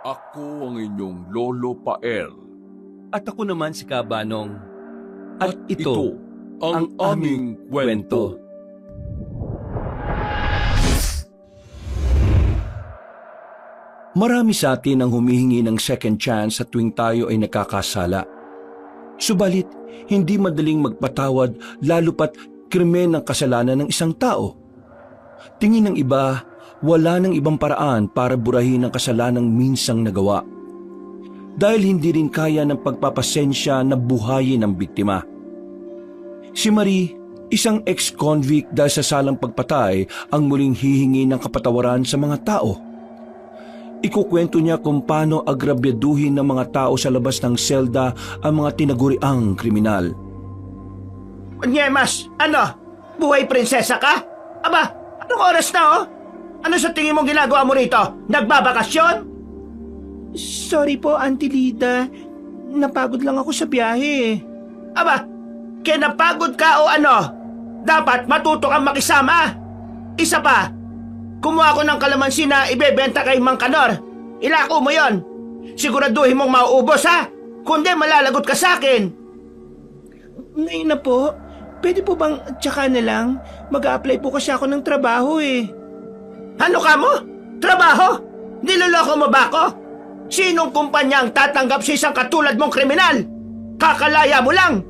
Ako ang inyong Lolo Pael. At ako naman si Kabanong. At Ito ang aming kwento. Marami sa atin ang humihingi ng second chance sa tuwing tayo ay nakakasala. Subalit, hindi madaling magpatawad lalo pat krimen ng kasalanan ng isang tao. Tingin ng iba, wala ng ibang paraan para burahin ang kasalanang minsang nagawa. Dahil hindi rin kaya ng pagpapasensya na buhayin ang biktima. Si Marie, isang ex-convict dahil sa salang pagpatay, ang muling hihingi ng kapatawaran sa mga tao. Ikukwento niya kung paano agrabyaduhin ng mga tao sa labas ng selda ang mga tinaguriang kriminal. Nyemas, ano? Buhay prinsesa ka? Aba, anong oras na oh? Ano sa tingin mong ginagawa mo rito? Nagbabakasyon? Sorry po, Auntie Lida. Napagod lang ako sa biyahe. Aba, kinapagod ka o ano? Dapat matuto kang makisama. Isa pa, kumuha ko ng kalamansi na ibebenta kay Mang Kanor. Ilako mo yon. Siguraduhin mong mauubos ha? Kundi malalagot ka sa akin. Ngayon na po, pwede po bang tsaka na lang? Mag-a-apply po kasi ako ng trabaho eh. Ano ka mo? Trabaho? Niloloko mo ba ako? Sinong kumpanya ang tatanggap sa isang katulad mong kriminal? Kakalaya mo lang!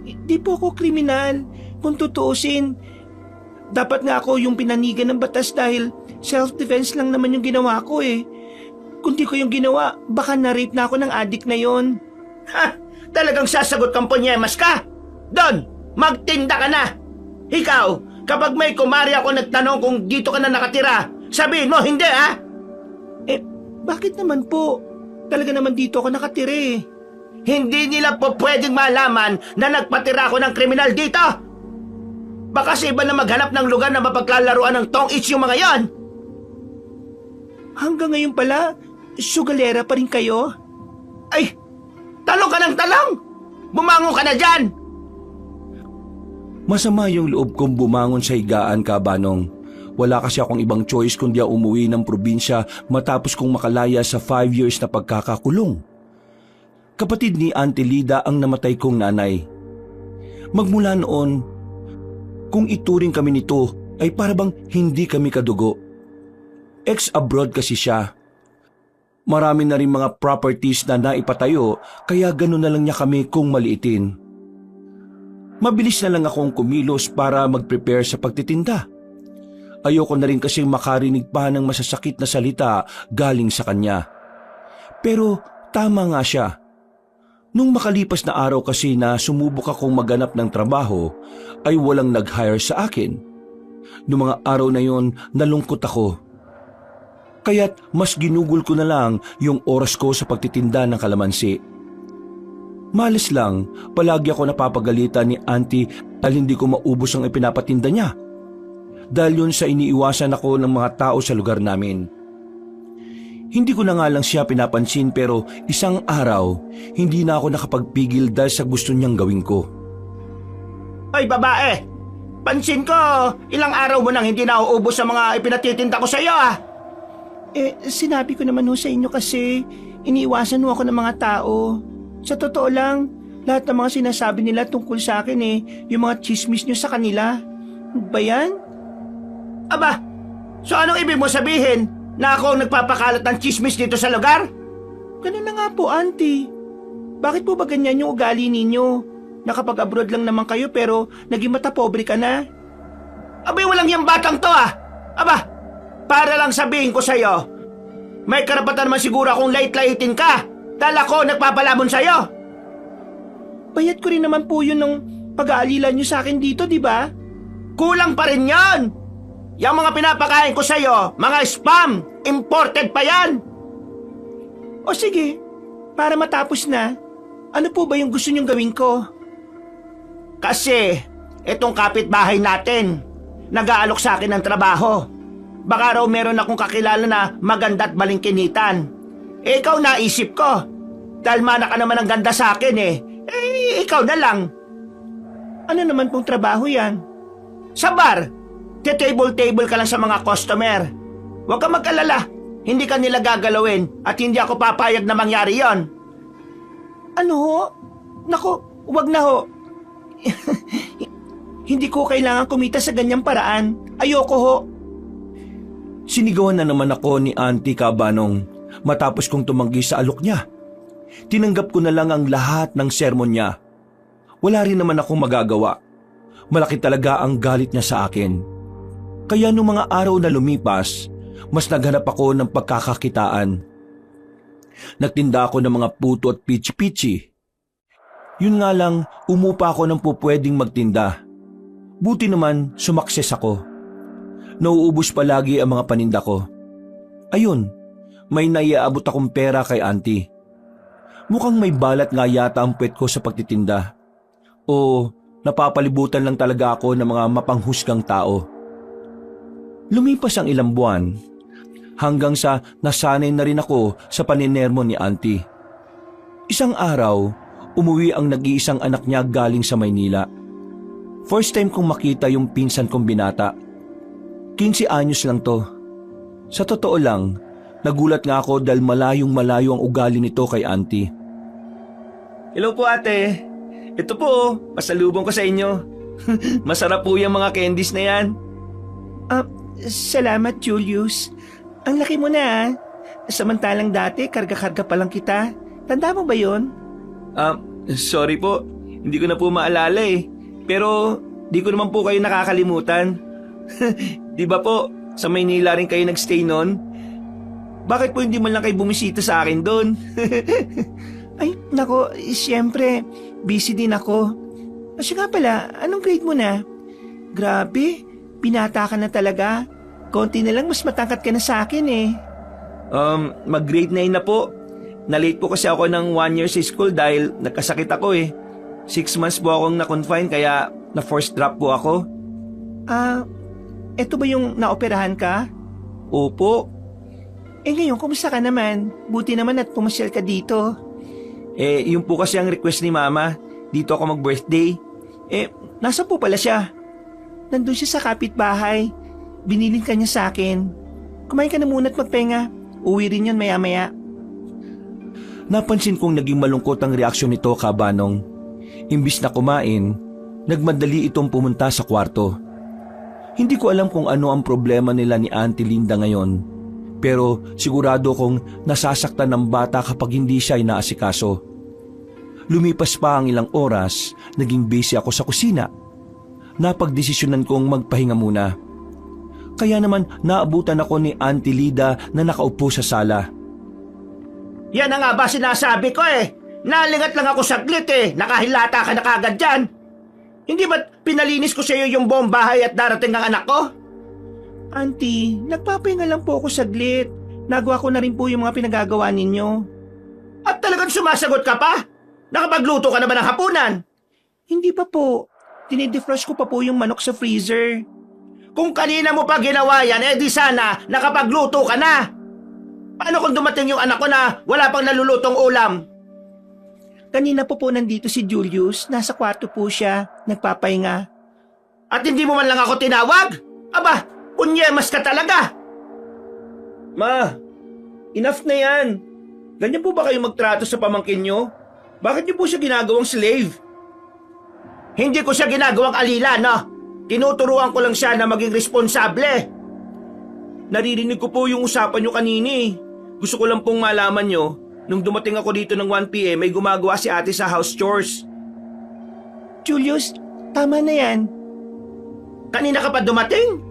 Di po ako kriminal. Kung tutuusin, dapat nga ako yung pinanigan ng batas dahil self-defense lang naman yung ginawa ko eh. Kung di ko yung ginawa, baka na-rape na ako ng adik na yon. Ha? Talagang sasagot kang punyemas ka? Don, magtinda ka na! Ikaw, kapag may kumari ako nagtanong kung dito ka na nakatira, sabihin mo hindi ha? Eh, bakit naman po? Talaga naman dito ako nakatira eh. Hindi nila po pwedeng malaman na nagpatira ako ng kriminal dito. Baka sa iba na maghanap ng lugar na mapagkalaruan ng tong-its yung mga yon. Hanggang ngayon pala, sugalera pa rin kayo? Ay, talong ka ng talong! Bumangon ka na dyan! Masama yung loob kong bumangon sa higaan, Kabanong. Wala kasi akong ibang choice kundi umuwi ng probinsya matapos kong makalaya sa 5 years na pagkakakulong. Kapatid ni Auntie Lida ang namatay kong nanay. Magmula noon, kung ituring kami nito ay parabang hindi kami kadugo. Ex-abroad kasi siya. Marami na rin mga properties na naipatayo kaya gano'n na lang niya kami kung maliitin. Mabilis na lang akong kumilos para mag-prepare sa pagtitinda. Ayoko na rin kasing makarinig pa ng masasakit na salita galing sa kanya. Pero tama nga siya. Nung makalipas na araw kasi na sumubok akong maganap ng trabaho, ay walang nag-hire sa akin. Noong mga araw na yon, nalungkot ako. Kaya't mas ginugol ko na lang yung oras ko sa pagtitinda ng kalamansi. Malas lang, palagi ako napapagalitan ni Auntie dahil hindi ko maubos ang ipinapatinda niya. Dahil yun sa iniiwasan ako ng mga tao sa lugar namin. Hindi ko na nga lang siya pinapansin pero isang araw, hindi na ako nakapagpigil dahil sa gusto niyang gawin ko. Ay babae, pansin ko, ilang araw mo nang hindi nauubos sa mga ipinatitinda ko sa iyo ah. Eh, sinabi ko naman ho sa inyo kasi iniiwasan ho ako ng mga tao. Sa totoo lang, lahat ng mga sinasabi nila tungkol sa akin eh, yung mga chismis nyo sa kanila. Ba yan? Aba, so anong ibig mo sabihin? Na ako ang nagpapakalat ng chismis dito sa lugar? Ganun na nga po, Auntie. Bakit po ba ganyan yung ugali ninyo? Nakapag-abroad lang naman kayo pero naging matapobre ka na? Abay, walang yung batang to ah. Aba, para lang sabihin ko sa'yo, may karapatan naman siguro akong lait-laitin ka dahil ako nagpapalamon sa'yo. Bayad ko rin naman po yun ng pag-aalila nyo sa akin dito, di ba? Kulang pa rin yan. Yung mga pinapakain ko sa'yo, mga spam, imported pa yan. O sige, para matapos na, ano po ba yung gusto nyong gawin ko? Kasi, itong kapitbahay natin, nag-aalok sa akin ng trabaho. Baka raw meron akong kakilala na maganda at balingkinitan. Eh, ikaw naisip ko. Dahil mana ka naman ang ganda sa akin eh. Eh, ikaw na lang. Ano naman pong trabaho yan? Sa bar, table-table ka lang sa mga customer. Huwag ka mag-alala. Hindi ka nila gagalawin at hindi ako papayag na mangyari yon. Ano ho? Nako, wag na ho. Hindi ko kailangan kumita sa ganyang paraan. Ayoko ho. Sinigawan na naman ako ni Auntie Kabanong matapos kong tumanggi sa alok niya. Tinanggap ko na lang ang lahat ng sermon niya. Wala rin naman akong magagawa. Malaki talaga ang galit niya sa akin. Kaya nung mga araw na lumipas, mas naghanap ako ng pagkakakitaan. Nagtinda ako ng mga puto at pichi-pichi. Yun nga lang, umupa ako ng pupwedeng magtinda. Buti naman, sumakses ako. Nauubos palagi ang mga paninda ko. Ayun, may naiaabot akong pera kay Auntie. Mukhang may balat nga yata ang puwet ko sa pagtitinda. O napapalibutan lang talaga ako ng mga mapanghusgang tao. Lumipas ang ilang buwan, hanggang sa nasanay na rin ako sa paninermo ni Auntie. Isang araw, umuwi ang nag-iisang anak niya galing sa Maynila. First time kong makita yung pinsan kong binata. 15 anyos lang to. Sa totoo lang, nagulat nga ako dahil malayong-malayo ang ugali nito kay Auntie. Hello po ate. Ito po, pasalubong ko sa inyo. Masarap po yung mga candies na yan. Salamat Julius. Ang laki mo na. Samantalang dati, karga-karga pa lang kita. Tanda mo ba yun? Sorry po. Hindi ko na po maalala eh. Pero di ko naman po kayo nakakalimutan. Di ba po, sa Maynila rin kayo nagstay noon? Bakit po hindi man lang kayo bumisita sa akin doon? Ay, nako, siyempre, busy din ako. Siya nga pala, anong grade mo na? Grabe, binata ka na talaga. Konti na lang mas matangkat ka na sa akin eh. Mag-grade 9 na po. Na-late po kasi ako ng 1 year sa school dahil nagkasakit ako eh. 6 months po akong na-confine kaya na-forced drop po ako. Eto ba yung naoperahan ka? Opo. Ngayon, kumusta ka naman? Buti naman at pumasyal ka dito. Yun po kasi ang request ni Mama. Dito ako mag-birthday. Nasa po pala siya? Nandun siya sa kapitbahay. Binilin ka niya sa akin. Kumain ka na muna at magpahinga. Uwi rin yun maya-maya. Napansin kong naging malungkot ang reaksyon nito, Kabanong. Imbis na kumain, nagmadali itong pumunta sa kwarto. Hindi ko alam kung ano ang problema nila ni Auntie Linda ngayon. Pero sigurado kong nasasaktan ng bata kapag hindi siya inaasikaso. Lumipas pa ang ilang oras, naging busy ako sa kusina. Napagdesisyonan kong magpahinga muna. Kaya naman naabutan ako ni Auntie Lida na nakaupo sa sala. Yan na nga ba sinasabi ko eh. Nalingat lang ako saglit eh. Nakahilata ka na kagad dyan. Hindi ba't pinalinis ko sa iyo yung buong bahay at darating ang anak ko? Auntie, nagpapahinga lang po ako saglit. Nagawa ko na rin po yung mga pinagagawa ninyo. At talagang sumasagot ka pa? Nakapagluto ka na ba ng hapunan? Hindi pa po. Dinidefrost ko pa po yung manok sa freezer. Kung kanina mo pa ginawa yan, di sana nakapagluto ka na. Paano kung dumating yung anak ko na wala pang nalulutong ulam? Kanina po nandito si Julius. Nasa kwarto po siya. Nagpapahinga. At hindi mo man lang ako tinawag? Aba, kunyemas ka talaga. Ma, enough na yan. Ganyan po ba kayo magtrato sa pamangkin nyo? Bakit niyo po siya ginagawang slave? Hindi ko siya ginagawang alila, no? Tinuturuan ko lang siya na maging responsable. Naririnig ko po yung usapan nyo kanini. Gusto ko lang pong malaman nyo, nung dumating ako dito ng 1 PM, may gumagawa si ate sa house chores. Julius, tama na yan. Kanina ka pa dumating?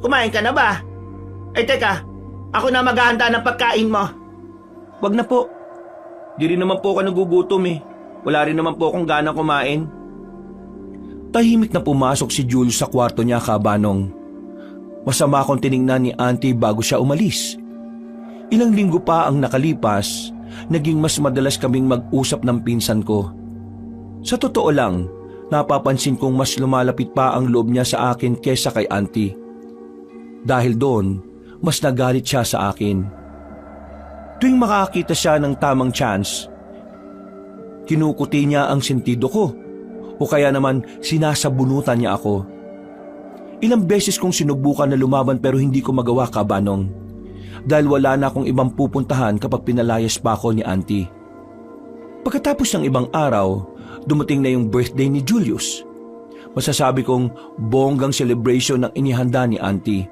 Kumain ka na ba? Teka, ako na maghahanda ng pagkain mo. Wag na po. Di rin naman po ako nagugutom eh. Wala rin naman po akong ganang kumain. Tahimik na pumasok si Jules sa kwarto niya, Kabanong. Masama akong tiningnan ni Auntie bago siya umalis. Ilang linggo pa ang nakalipas, naging mas madalas kaming mag-usap ng pinsan ko. Sa totoo lang, napapansin kong mas lumalapit pa ang loob niya sa akin kesa kay Auntie. Dahil doon, mas nagalit siya sa akin. Tuwing makakita siya ng tamang chance, kinukuti niya ang sentido ko o kaya naman sinasabunutan niya ako. Ilang beses kong sinubukan na lumaban pero hindi ko magawa, Kabanong. dahil wala na akong ibang pupuntahan kapag pinalayas pa ako ni Auntie. Pagkatapos ng ibang araw, dumating na yung birthday ni Julius. Masasabi kong bonggang celebration ng inihanda ni Auntie.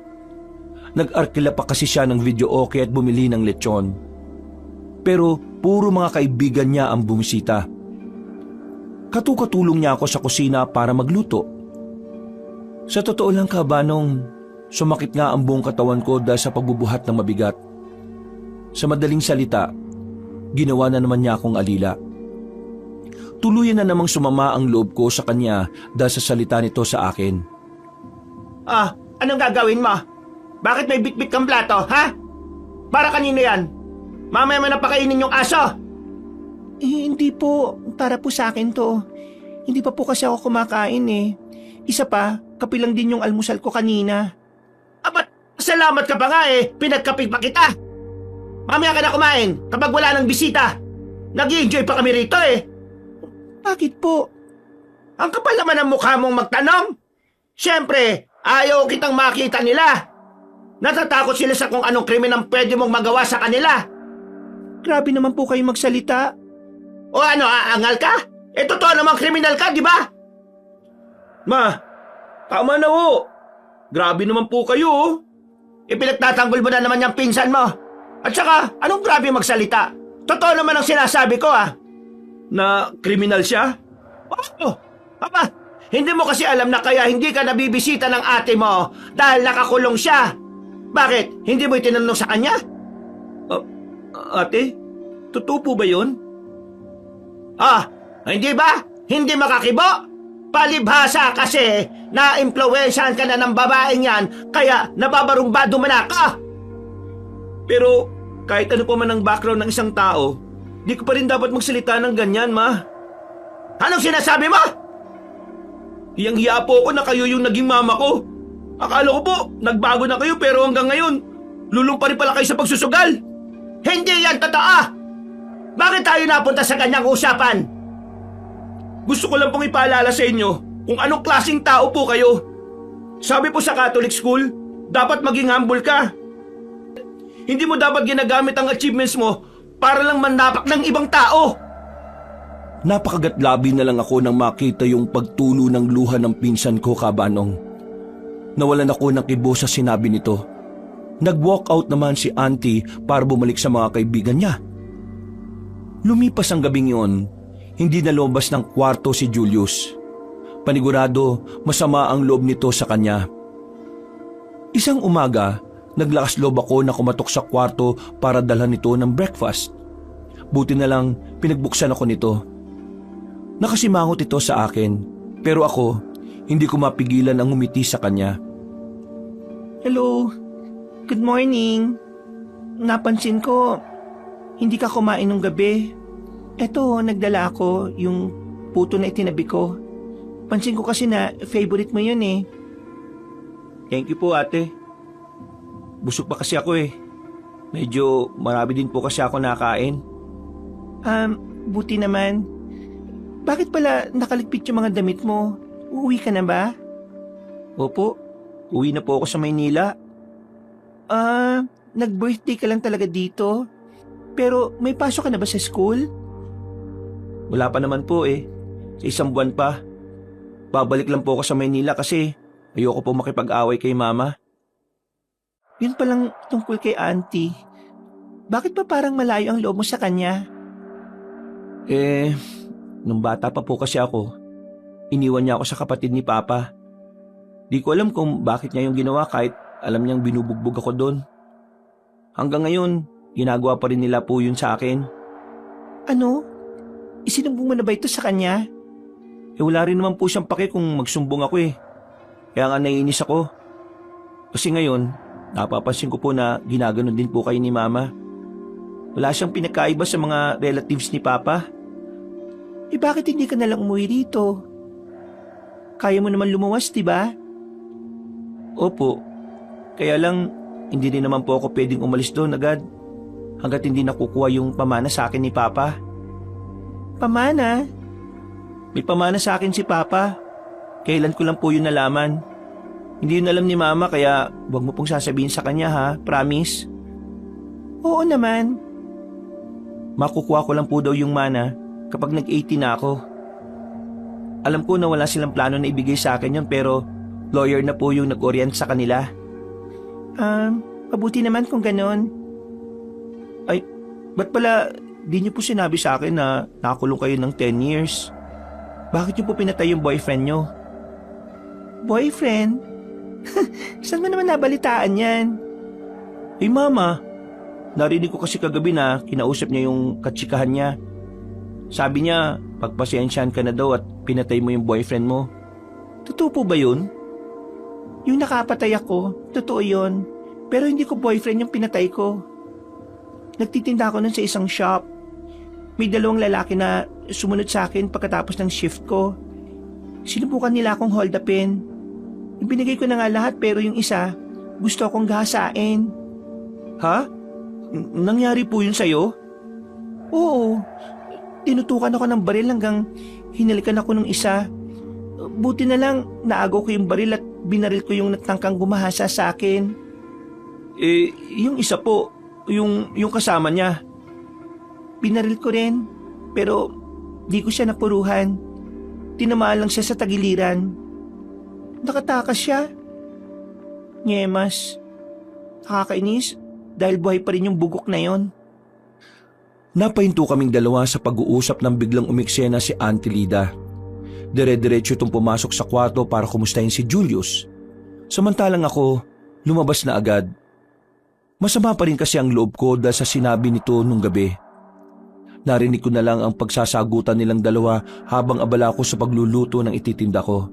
Nag-arkila pa kasi siya ng video okay at bumili ng lechon. Pero puro mga kaibigan niya ang bumisita. Katukatulong niya ako sa kusina para magluto. Sa totoo lang Kabanong, sumakit nga ang buong katawan ko dahil sa pagbubuhat ng mabigat. Sa madaling salita, ginawa na naman niya akong alila. Tuluyan na namang sumama ang loob ko sa kanya dahil sa salita nito sa akin. Anong gagawin mo? Bakit may bitbit kang plato, ha? Para kanino yan? Mamaya mo napakainin yung aso! Hindi po. Para po sa akin to. Hindi pa po kasi ako kumakain eh. Isa pa, kape lang din yung almusal ko kanina. Ba't salamat ka pa nga eh, pinagkapig pa kita! Mamaya ka na kumain kapag wala nang bisita. Nag-i-enjoy pa kami rito eh. Bakit po? Ang kapal naman ng mukha mong magtanong. Siyempre, ayaw kitang makita nila. Natatakot sila sa kung anong krimen ang pwede mong magawa sa kanila. Grabe naman po kayo magsalita. O ano, aangal ka? Totoo namang kriminal ka, di ba? Ma, tama na ho. Grabe naman po kayo oh. Ipinagtatanggol mo na naman yung pinsan mo. At saka, anong grabe magsalita? Totoo naman ang sinasabi ko Na kriminal siya? Papa, hindi mo kasi alam na kaya hindi ka nabibisita ng ate mo dahil nakakulong siya. Bakit? Hindi mo itinanong sa kanya? Ate, totoo po ba yun? Hindi ba? Hindi makakibo? Palibhasa kasi na-impluwensyahan ka na ng babaeng yan kaya nababarumbado man ako. Pero kahit ano pa man ang background ng isang tao, di ko pa rin dapat magsalita ng ganyan, ma. Anong sinasabi mo? Hiyang-hiya po ako na kayo yung naging mama ko. Akala ko po, nagbago na kayo pero hanggang ngayon, lulong pa rin pala kayo sa pagsusugal. Hindi yan totoo! Bakit tayo napunta sa ganyang usapan? Gusto ko lang pong ipaalala sa inyo kung anong klaseng tao po kayo. Sabi po sa Catholic school, dapat maging humble ka. Hindi mo dapat ginagamit ang achievements mo para lang mandapak ng ibang tao. Napakagatlabi na lang ako nang makita yung pagtulo ng luha ng pinsan ko, Kabanong. Nawalan ako ng kibo sa sinabi nito. Nag-walk out naman si Auntie para bumalik sa mga kaibigan niya. Lumipas ang gabing yon, hindi na lumabas ng kwarto si Julius. Panigurado, masama ang loob nito sa kanya. Isang umaga, naglakas loob ako na kumatok sa kwarto para dalhan nito ng breakfast. Buti na lang pinagbuksan ako nito. Nakasimangot ito sa akin, pero ako, hindi ko mapigilan ang ngumiti sa kanya. Hello, good morning. Napansin ko, hindi ka kumain ng gabi. Eto, nagdala ako yung puto na itinabi ko. Pansin ko kasi na favorite mo yun eh. Thank you po, ate. Busog pa kasi ako eh. Medyo marami din po kasi ako nakain. Buti naman. Bakit pala nakaligpit yung mga damit mo? Uuwi ka na ba? Opo, uwi na po ako sa Maynila. Nag-birthday ka lang talaga dito? Pero may pasok ka na ba sa school? Wala pa naman po eh. Sa isang buwan pa. Babalik lang po ako sa Maynila kasi ayoko po makipag-away kay mama. Yun palang tungkol kay Auntie. Bakit pa parang malayo ang loob mo sa kanya? Nung bata pa po kasi ako, iniwan niya ako sa kapatid ni Papa. Di ko alam kung bakit niya yung ginawa kahit alam niyang binubugbog ako doon. Hanggang ngayon, ginagawa pa rin nila po yun sa akin. Ano? Isinumbong mo na ba ito sa kanya? Wala rin naman po siyang pake kung magsumbong ako eh. Kaya nga naiinis ako. Kasi ngayon, napapansin ko po na ginaganon din po kayo ni Mama. Wala siyang pinakaiba sa mga relatives ni Papa. Bakit hindi ka nalang umuwi dito? Kaya mo naman lumuwas, diba? Opo. Kaya lang, hindi din naman po ako pwedeng umalis doon agad. Hanggat hindi nakukuha yung pamana sa akin ni Papa. Pamana? May pamana sa akin si Papa. Kailan ko lang po yun nalaman. Hindi yun alam ni Mama kaya wag mo pong sasabihin sa kanya ha, promise. Oo naman. Makukuha ko lang po daw yung mana kapag nag-18 na ako. Alam ko na wala silang plano na ibigay sa akin yun pero lawyer na po yung nag-orient sa kanila. Mabuti naman kung ganon. Ay, ba't pala di niyo po sinabi sa akin na nakakulong kayo ng 10 years? Bakit niyo po pinatay yung boyfriend niyo? Boyfriend? Saan mo naman nabalitaan yan? Eh mama, narinig ko kasi kagabi na kinausap niya yung katsikahan niya. Sabi niya, pagpasensyahan ka na daw at pinatay mo yung boyfriend mo. Totoo po ba yun? Yung nakapatay ako, totoo yun. Pero hindi ko boyfriend yung pinatay ko. Nagtitinda ako nun sa isang shop. May 2 lalaki na sumunod sa akin pagkatapos ng shift ko. Sinubukan nila akong hold upin. Ibinigay ko na nga lahat pero yung isa, gusto akong gahasain. Ha? Nangyari po yun sa'yo? Oo. Tinutukan ako ng baril hanggang hinalikan ako ng isa. Buti na lang naagaw ko yung baril at binaril ko yung natangkang gumahasa sa akin. Eh, yung isa po, yung kasama niya. Binaril ko rin, pero di ko siya napuruhan. Tinamaan lang siya sa tagiliran. Nakatakas siya. Nyemas. Nakakainis dahil buhay pa rin yung bugok na yon. Napahinto kaming dalawa sa pag-uusap nang biglang umiksena si Auntie Lida. Dire-diretso itong pumasok sa kwarto para kumustahin si Julius. Samantalang ako, lumabas na agad. Masama pa rin kasi ang loob ko dahil sa sinabi nito nung gabi. Narinig ko na lang ang pagsasagutan nilang dalawa habang abala ko sa pagluluto ng ititinda ko.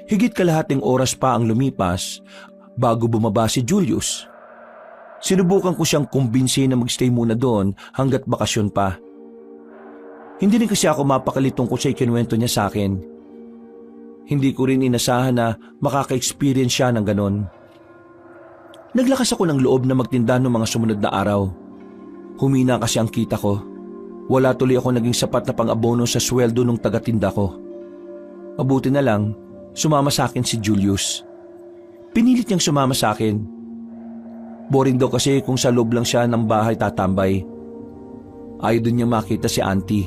Higit kalahating oras pa ang lumipas bago bumaba si Julius. Sinubukan ko siyang kumbinsin na magstay muna doon hanggat bakasyon pa. Hindi rin kasi ako mapakali tungkol sa ikinuwento niya sa akin. Hindi ko rin inasahan na makaka-experience siya ng ganon. Naglakas ako ng loob na magtinda noong mga sumunod na araw. Humina kasi ang kita ko. Wala tuloy ako naging sapat na pang-abono sa sweldo ng tagatinda ko. Mabuti na lang, sumama sa akin si Julius. Pinilit niyang sumama sa akin. Boring daw kasi kung sa loob lang siya ng bahay tatambay. Ayaw din niya makita si Auntie.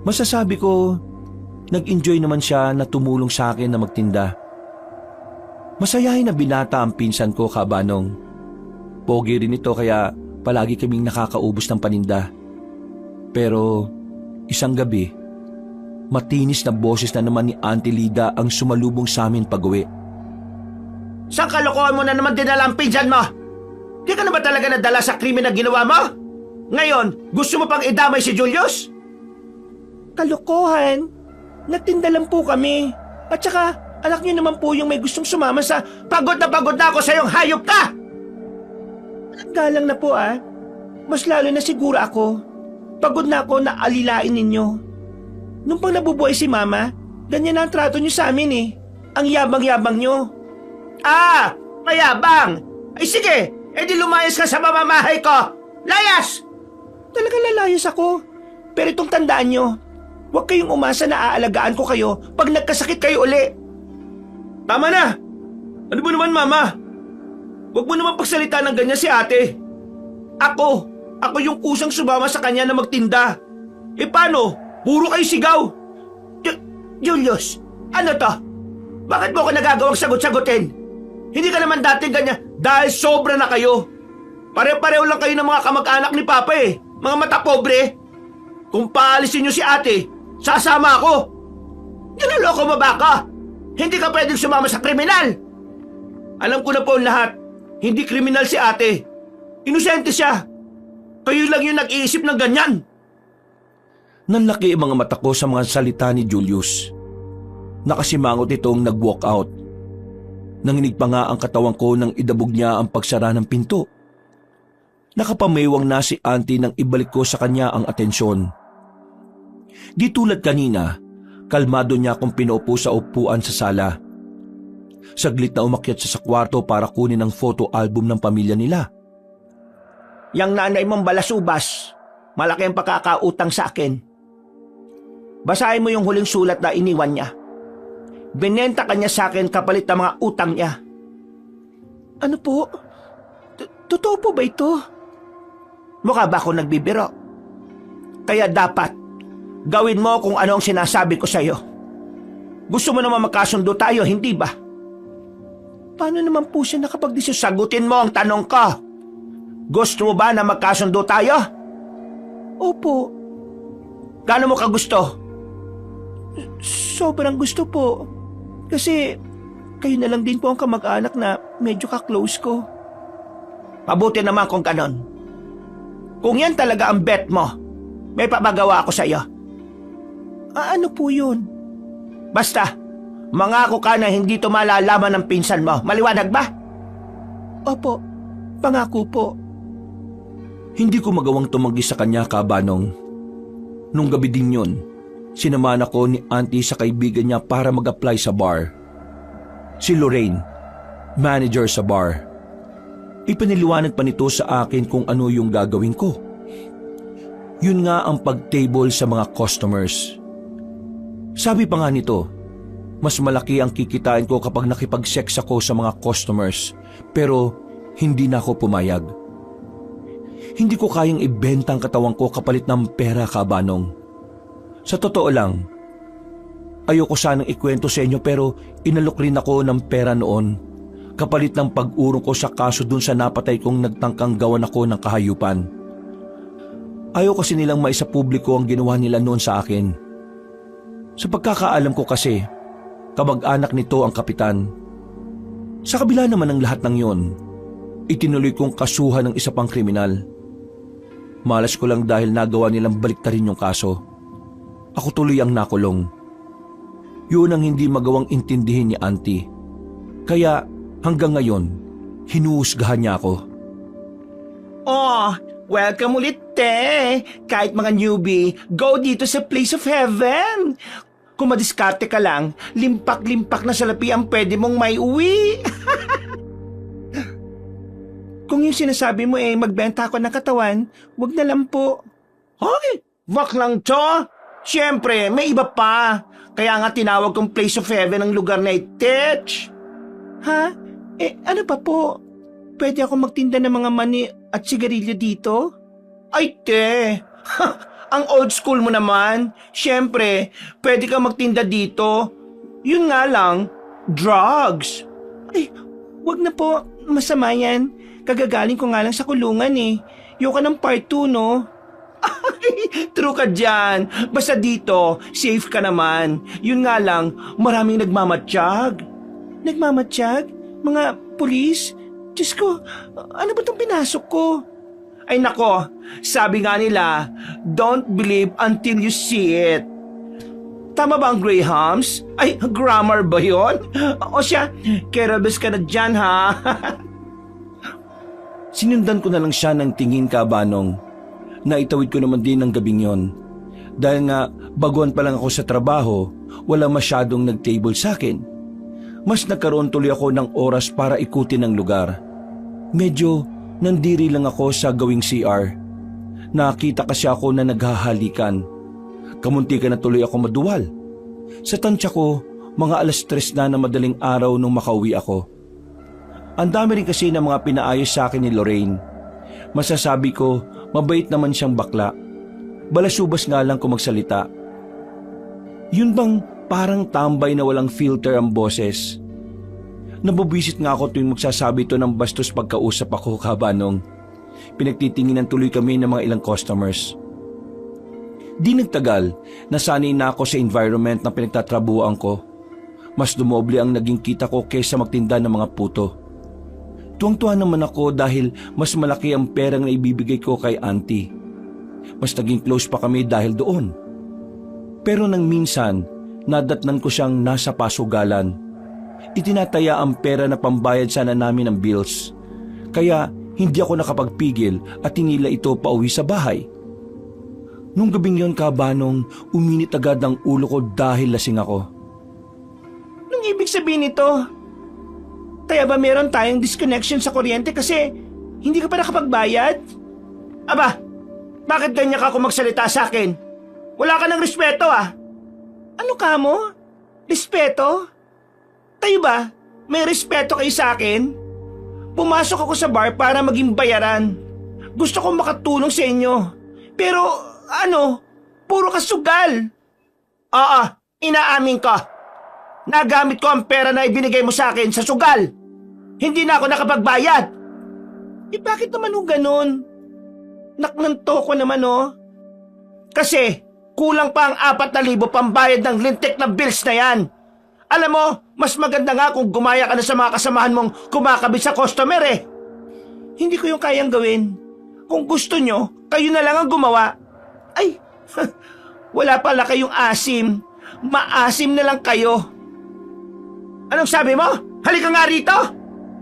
Masasabi ko, nag-enjoy naman siya na tumulong sa akin na magtinda. Masayahin na binata ang pinsan ko, Kabanong. Pogi rin ito kaya palagi kaming nakakaubos ng paninda. Pero isang gabi, matinis na boses na naman ni Auntie Lida ang sumalubong sa amin pag-uwi. Saan kalokohan mo na naman dinala ang pinsan mo? Di ka na ba talaga nadala sa krimen na ginawa mo? Ngayon, gusto mo pang idamay si Julius? Kalokohan? Nagtinda lang po kami. At saka, anak niyo naman po yung may gustong sumama sa... Pagod na ako sa iyong hayop ka! Galang na po ah. Mas lalo na siguro ako. Pagod na ako na alilain ninyo. Nung pang nabubuhay si Mama, ganyan na ang trato niyo sa amin eh. Ang yabang-yabang niyo. Ah! Mayabang! Ay sige! Di lumayas ka sa mamamahay ko! Layas! Talaga lalayas ako. Pero itong tandaan niyo, huwag kayong umasa na aalagaan ko kayo pag nagkasakit kayo uli. Tama na! Ano ba naman, Mama? Huwag mo naman pagsalita ng ganyan si ate. Ako yung kusang sumama sa kanya na magtinda. Paano? Puro kayo sigaw. Julius, ano to? Bakit mo ko nagagawang sagot-sagutin? Hindi ka naman dati ganyan dahil sobra na kayo. Pare-pareho lang kayo ng mga kamag-anak ni Papa eh. Mga mata pobre. Kung paalisin niyo si ate, sasama ako. Niloloko mo ba ka? Hindi ka pwedeng sumama sa kriminal. Alam ko na po lahat. Hindi kriminal si ate. Inosente siya. Kayo lang yung nag-iisip ng ganyan. Nanlaki ang mga mata ko sa mga salita ni Julius. Nakasimangot itong nag-walk out. Nanginig pa nga ang katawan ko nang idabog niya ang pagsara ng pinto. Nakapamewang na si Auntie nang ibalik ko sa kanya ang atensyon. Di tulad kanina, kalmado niya akong pinaupo sa upuan sa sala. Saglit na umakyat siya sa kwarto para kunin ang photo album ng pamilya nila. Yang nanay mong balasubas, malaki ang pakakautang sa akin. Basahin mo yung huling sulat na iniwan niya. Binenta kanya sa akin kapalit ng mga utang niya. Ano po? Totoo po ba ito? Mukha ba ako nagbibiro? Kaya dapat, gawin mo kung ano ang sinasabi ko sa'yo. Gusto mo naman magkasundo tayo, hindi ba? Paano naman po siya nakapagdesisyon? Sagutin mo ang tanong ko. Gusto mo ba na magkasundo tayo? Opo, Gaano mo kagusto? sobrang gusto po. Kasi kayo na lang din po ang kamag-anak na medyo ka-close ko. Mabuti naman kung ganon. Kung yan talaga ang bet mo, may papagawa ako sa'yo. Ano po yun? Basta, mangako ka na hindi ito malalaman ng pinsan mo. Maliwanag ba? Opo, pangako po. Hindi ko magawang tumanggi sa kanya, Kabanong. Nung gabi din yun, sinamahan ako ni Auntie sa kaibigan niya para mag-apply sa bar. Si Lorraine, manager sa bar. Ipiniliwanag pa nito sa akin kung ano yung gagawin ko. Yun nga ang pag-table sa mga customers. Sabi pa nga nito, mas malaki ang kikitain ko kapag nakipag-sex ako sa mga customers, pero hindi na ako pumayag. Hindi ko kayang ibenta ang katawan ko kapalit ng pera, Kabanong. Sa totoo lang, ayoko sanang ikwento sa inyo pero inalok rin ako ng pera noon kapalit ng pag-urong ko sa kaso dun sa napatay kong nagtangkang gawan ako ng kahayupan. Ayaw kasi nilang maisapubliko ang ginawa nila noon sa akin. Sa pagkakaalam ko kasi, kamag-anak nito ang kapitan. Sa kabila naman ng lahat ng yon, itinuloy kong kasuhan ng isa pang kriminal. Malas ko lang dahil nagawa nilang baliktarin yung kaso. Ako tuloy ang nakulong. Yun ang hindi magawang intindihin ni Auntie. Kaya hanggang ngayon, hinuhusgahan niya ako. Oh, welcome ulit, te. Kahit mga newbie, go dito sa Place of Heaven. Kung madiskarte ka lang, limpak-limpak na salapi ang pwede mong may uwi. Kung yung sinasabi mo magbenta ako ng katawan, wag na lang po. Hoy, wak lang to. Siyempre, may iba pa. Kaya nga tinawag kong Place of Heaven ang lugar na itich. Ha? Ano pa po? Pwede ako magtinda ng mga mani at sigarilyo dito? Ay, te. Ang old school mo naman. Siyempre, pwede ka magtinda dito. Yun nga lang, drugs. Ay, wag na po. Masama yan. Kagagaling ko nga lang sa kulungan Yung ka ng part 2, no? Ay, true ka dyan. Basta dito, safe ka naman. Yun nga lang, maraming nagmamatsyag. Nagmamatsyag? Mga pulis? Diyos ko, ano ba itong pinasok ko? Ay nako, sabi nga nila, don't believe until you see it. Tama ba ang Grahams? Ay, grammar ba yun? O siya, kerabes ka na dyan, ha? Sinundan ko na lang siya ng tingin, Kabanong. Naitawid ko naman din ng gabing yon. Dahil nga, baguhan pa lang ako sa trabaho, wala masyadong nag-table sa akin. Mas nagkaroon tuloy ako ng oras para ikutin ang lugar. Medyo nandiri lang ako sa gawing CR. Nakita kasi ako na naghahalikan. Kamunti ka na tuloy ako maduwal. Sa tansya ko, mga 3:00 na madaling araw nung makauwi ako. Ang dami rin kasi ng mga pinaayos sa akin ni Lorraine. Masasabi ko, mabait naman siyang bakla. Balasubas nga lang kung magsalita. Yun bang parang tambay na walang filter ang boses? Nabubwisit nga ako tuwing magsasabi to ng bastos pagkausap ako, Kabanong. Pinagtitinginan tuloy kami ng mga ilang customers. Di nagtagal, nasanay na ako sa environment na pinagtatrabuhan ko. Mas dumoble ang naging kita ko kaysa magtinda ng mga puto. Tuwang-tuwa naman ako dahil mas malaki ang perang na ibibigay ko kay Auntie. Mas naging close pa kami dahil doon. Pero nang minsan, nadatnan ko siyang nasa pasugalan. Itinataya ang pera na pambayad sana namin ng bills. Kaya hindi ako nakapagpigil at tinila ito pauwi sa bahay. Nung gabing yon, Kabanong, uminit agad ang ulo ko dahil lasing ako. Anong ibig sabihin nito? Kaya ba meron tayong disconnection sa kuryente kasi hindi ka pa nakapagbayad? Aba, bakit ganyan ka kung magsalita sa akin? Wala ka ng respeto, ah. Ano ka mo? Respeto? Kayo ba? May respeto kayo sa akin? pumasok ako sa bar para maging bayaran. Gusto kong makatulong sa inyo. Pero puro kasugal. Oo, inaamin ko. Nagamit ko ang pera na ibinigay mo sa akin sa sugal. Hindi na ako nakapagbayad. Bakit naman ganun? Naknanto ko naman Kasi kulang pa ang 4,000 pambayad ng lintik na bills na yan. Alam mo, mas maganda nga kung gumaya ka na sa mga kasamahan mong kumakabit sa customer Hindi ko yung kayang gawin. Kung gusto nyo, kayo na lang ang gumawa. Ay, wala pala kayong asim. Maasim na lang kayo. Anong sabi mo? Halika nga rito!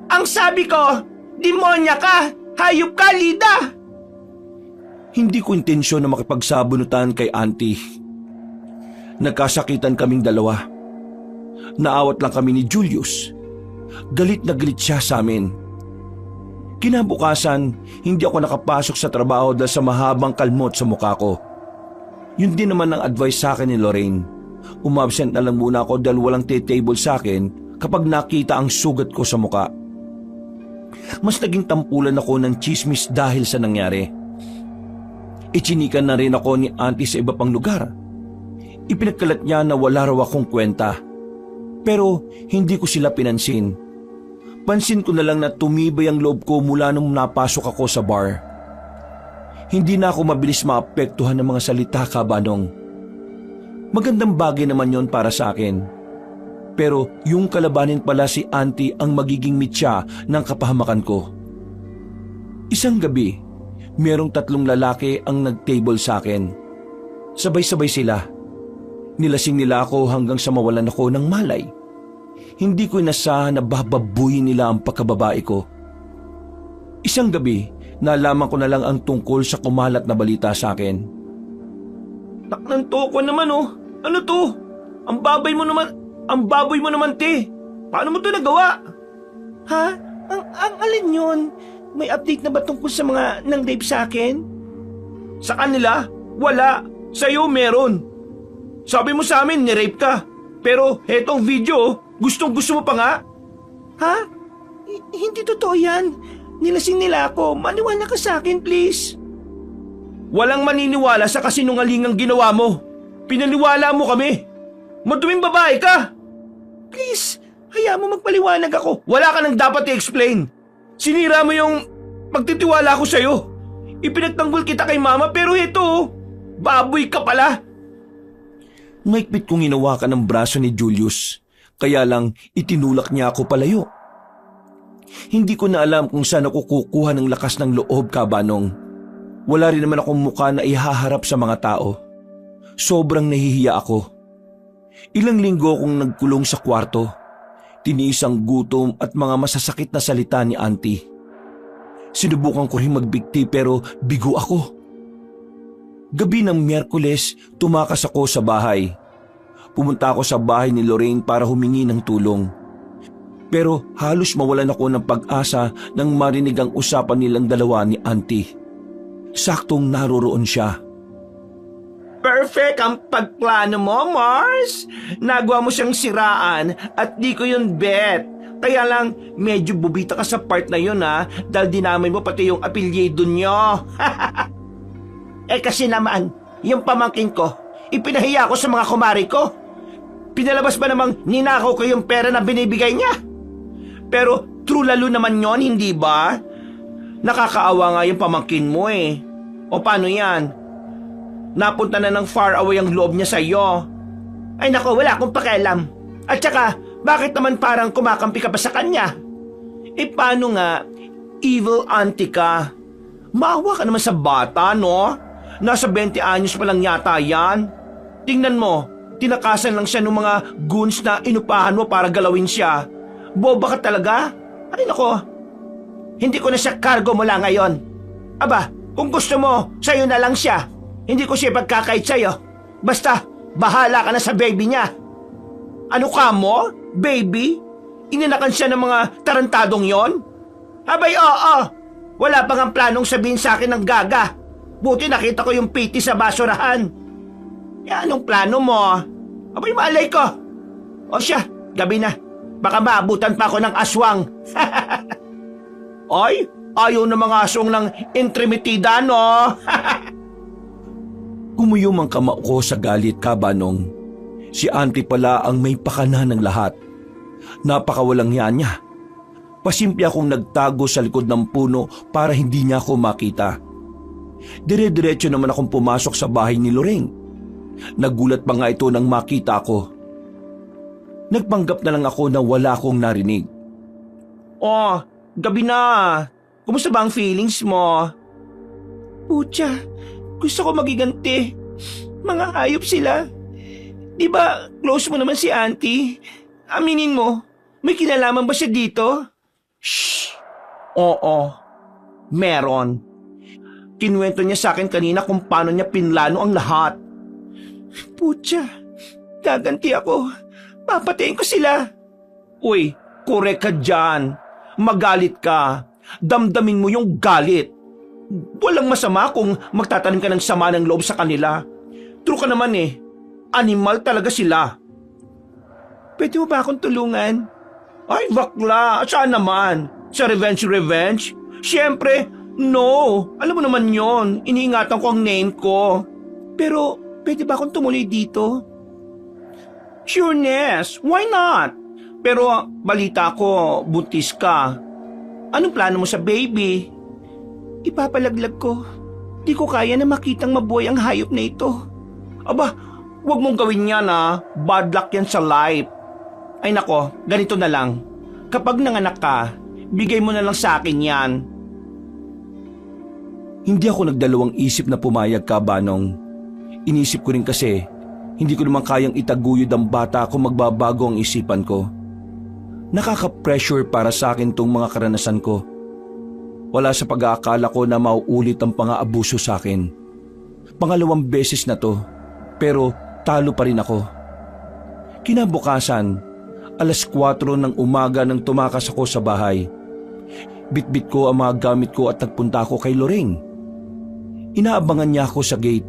Ang sabi ko, demonya ka! Hayop ka, Lida! Hindi ko intensyon na makipagsabunutan kay auntie. Nagkasakitan kaming dalawa. Naawat lang kami ni Julius. Galit na galit siya sa amin. Kinabukasan, hindi ako nakapasok sa trabaho dahil sa mahabang kalmot sa mukha ko. Yun din naman ang advice sa akin ni Lorraine. Umabsent na lang muna ako dahil walang table sa akin kapag nakita ang sugat ko sa mukha. Mas naging tampulan ako ng chismis dahil sa nangyari. Ichinikan na rin ako ni auntie sa iba pang lugar. Ipinagkalat niya na wala raw akong kwenta. Pero hindi ko sila pinansin. Pansin ko na lang na tumibay ang loob ko mula nung napasok ako sa bar. Hindi na ako mabilis maapektuhan ng mga salita, Kabanong. Magandang bagay naman yon para sa akin. Pero yung kalabanin pala si auntie ang magiging mitya ng kapahamakan ko. Isang gabi, merong 3 lalaki ang nag-table sa akin. Sabay-sabay sila. Nilasing nila ako hanggang sa mawalan ako ng malay. Hindi ko inasahan na bababuyin nila ang pagkababae ko. Isang gabi, nalaman ko na lang ang tungkol sa kumalat na balita sa akin. Naknanto ko naman Ano to? Ang baboy mo naman, te. Paano mo to nagawa? Ha? Ang alin yun? May update na ba tungkol sa mga nang-rape sa akin? Sa kanila? Wala. Sa'yo meron. Sabi mo sa amin, ni-rape ka. Pero hetong video, gustong-gusto mo pa nga. Ha? Hindi totoo yan. Nilasing nila ako. Maniwala ka sa akin, please. Walang maniniwala sa kasinungalingang ginawa mo. Pinaniwala mo kami. Maduming babae ka. Please, hayaan mo magpaliwanag ako. Wala ka nang dapat i-explain. Sinira mo yung pagtitiwala ko sa'yo. Ipinagtanggol kita kay mama pero ito, baboy ka pala. Maikpit kong hinawakan ng braso ni Julius. Kaya lang itinulak niya ako palayo. Hindi ko na alam kung saan ako kukuha ng lakas ng loob, Kabanong. Wala rin naman akong mukha na ihaharap sa mga tao. Sobrang nahihiya ako. Ilang linggo akong nagkulong sa kwarto. Tiniis ang gutom at mga masasakit na salita ni auntie. Sinubukan ko rin magbigti pero bigo ako. Gabi ng Miyerkules, tumakas ako sa bahay. Pumunta ako sa bahay ni Lorraine para humingi ng tulong. Pero halos mawalan ako ng pag-asa nang marinig ang usapan nilang dalawa ni auntie. Saktong naroroon siya. Perfect ang pagplano mo, Mars. Nagawa mo siyang siraan at di ko yun bet. Kaya lang, medyo bubita ka sa part na yun dahil dinamay mo pati yung apelyido nyo. Kasi naman, yung pamangkin ko, ipinahiya ko sa mga kumari ko. Pinalabas ba namang ninakaw ko yung pera na binibigay niya? Pero true lalo naman yon, hindi ba? Nakakaawa nga yung pamangkin mo O paano yan? Napunta na ng far away ang loob niya sa iyo. Ay nako, wala akong pakialam. At saka, bakit naman parang kumakampi ka pa sa kanya? Paano nga, evil auntie ka? Maawa ka naman sa bata, no? Nasa 20 anyos pa lang yata yan. Tingnan mo, tinakasan lang siya ng mga goons na inupahan mo para galawin siya. Boba ka talaga? Ay nako, hindi ko na siya cargo mula ngayon. Aba, kung gusto mo, sa'yo na lang siya. Hindi ko siya pagkakait sa'yo. Basta, bahala ka na sa baby niya. Ano ka mo? Baby? Inanakan siya ng mga tarantadong yon? Abay, oo. Wala pang ang planong sabihin sa akin ng gaga. Buti nakita ko yung piti sa basurahan. Anong plano mo? Abay, malay ko. O siya, gabi na. Baka maabutan pa ako ng aswang. Ay, ayaw na mga asong ng intrimitida, no? Gumuyom ang kamao ko sa galit, Kabanong. Si auntie pala ang may pakana ng lahat. Napakawalang hiya niya. Pasimple akong nagtago sa likod ng puno para hindi niya ako makita. Dire-diretso naman akong pumasok sa bahay ni Lorraine. Nagulat pa nga ito nang makita ako. Nagpanggap na lang ako na wala akong narinig. Oh, gabi na. Kumusta ba ang feelings mo? Putya, gusto ko magiganti. Mga hayop sila. Di ba close mo naman si auntie? Aminin mo, may kinalaman ba siya dito? Shh! Oo, meron. Kinuwento niya sa akin kanina kung paano niya pinlano ang lahat. Putya, gaganti ako. Papatayin ko sila. Uy, korek ka dyan. Magalit ka. Damdamin mo yung galit. Walang masama kung magtatanim ka ng sama ng loob sa kanila. True ka naman eh. Animal talaga sila. Pwede mo ba akong tulungan? Ay, bakla. Saan naman? Sa revenge? Siyempre, no. Alam mo naman yon. Iniingatan ko ang name ko. Pero pwede ba akong tumuloy dito? Sureness, why not? Pero balita ko, buntis ka. Anong plano mo sa baby? Ipapalaglag ko. Di ko kaya na makitang mabuhay ang hayop na ito. Aba, huwag mong gawin yan ah. Bad luck yan sa life. Ay nako, ganito na lang. Kapag nanganak ka, bigay mo na lang sa akin yan. Hindi ako nagdalawang isip na pumayag, Kabanong. Inisip ko rin kasi, hindi ko naman kayang itaguyod ang bata kung magbabago ang isipan ko. Nakaka-pressure para sa akin tong mga karanasan ko. Wala sa pag-aakala ko na mauulit ang pang-aabuso sa akin. Pangalawang beses na to, pero talo pa rin ako. Kinabukasan, 4:00 ng umaga nang tumakas ako sa bahay. Bitbit ko ang mga gamit ko at nagpunta ako kay Lorraine. Inaabangan niya ako sa gate.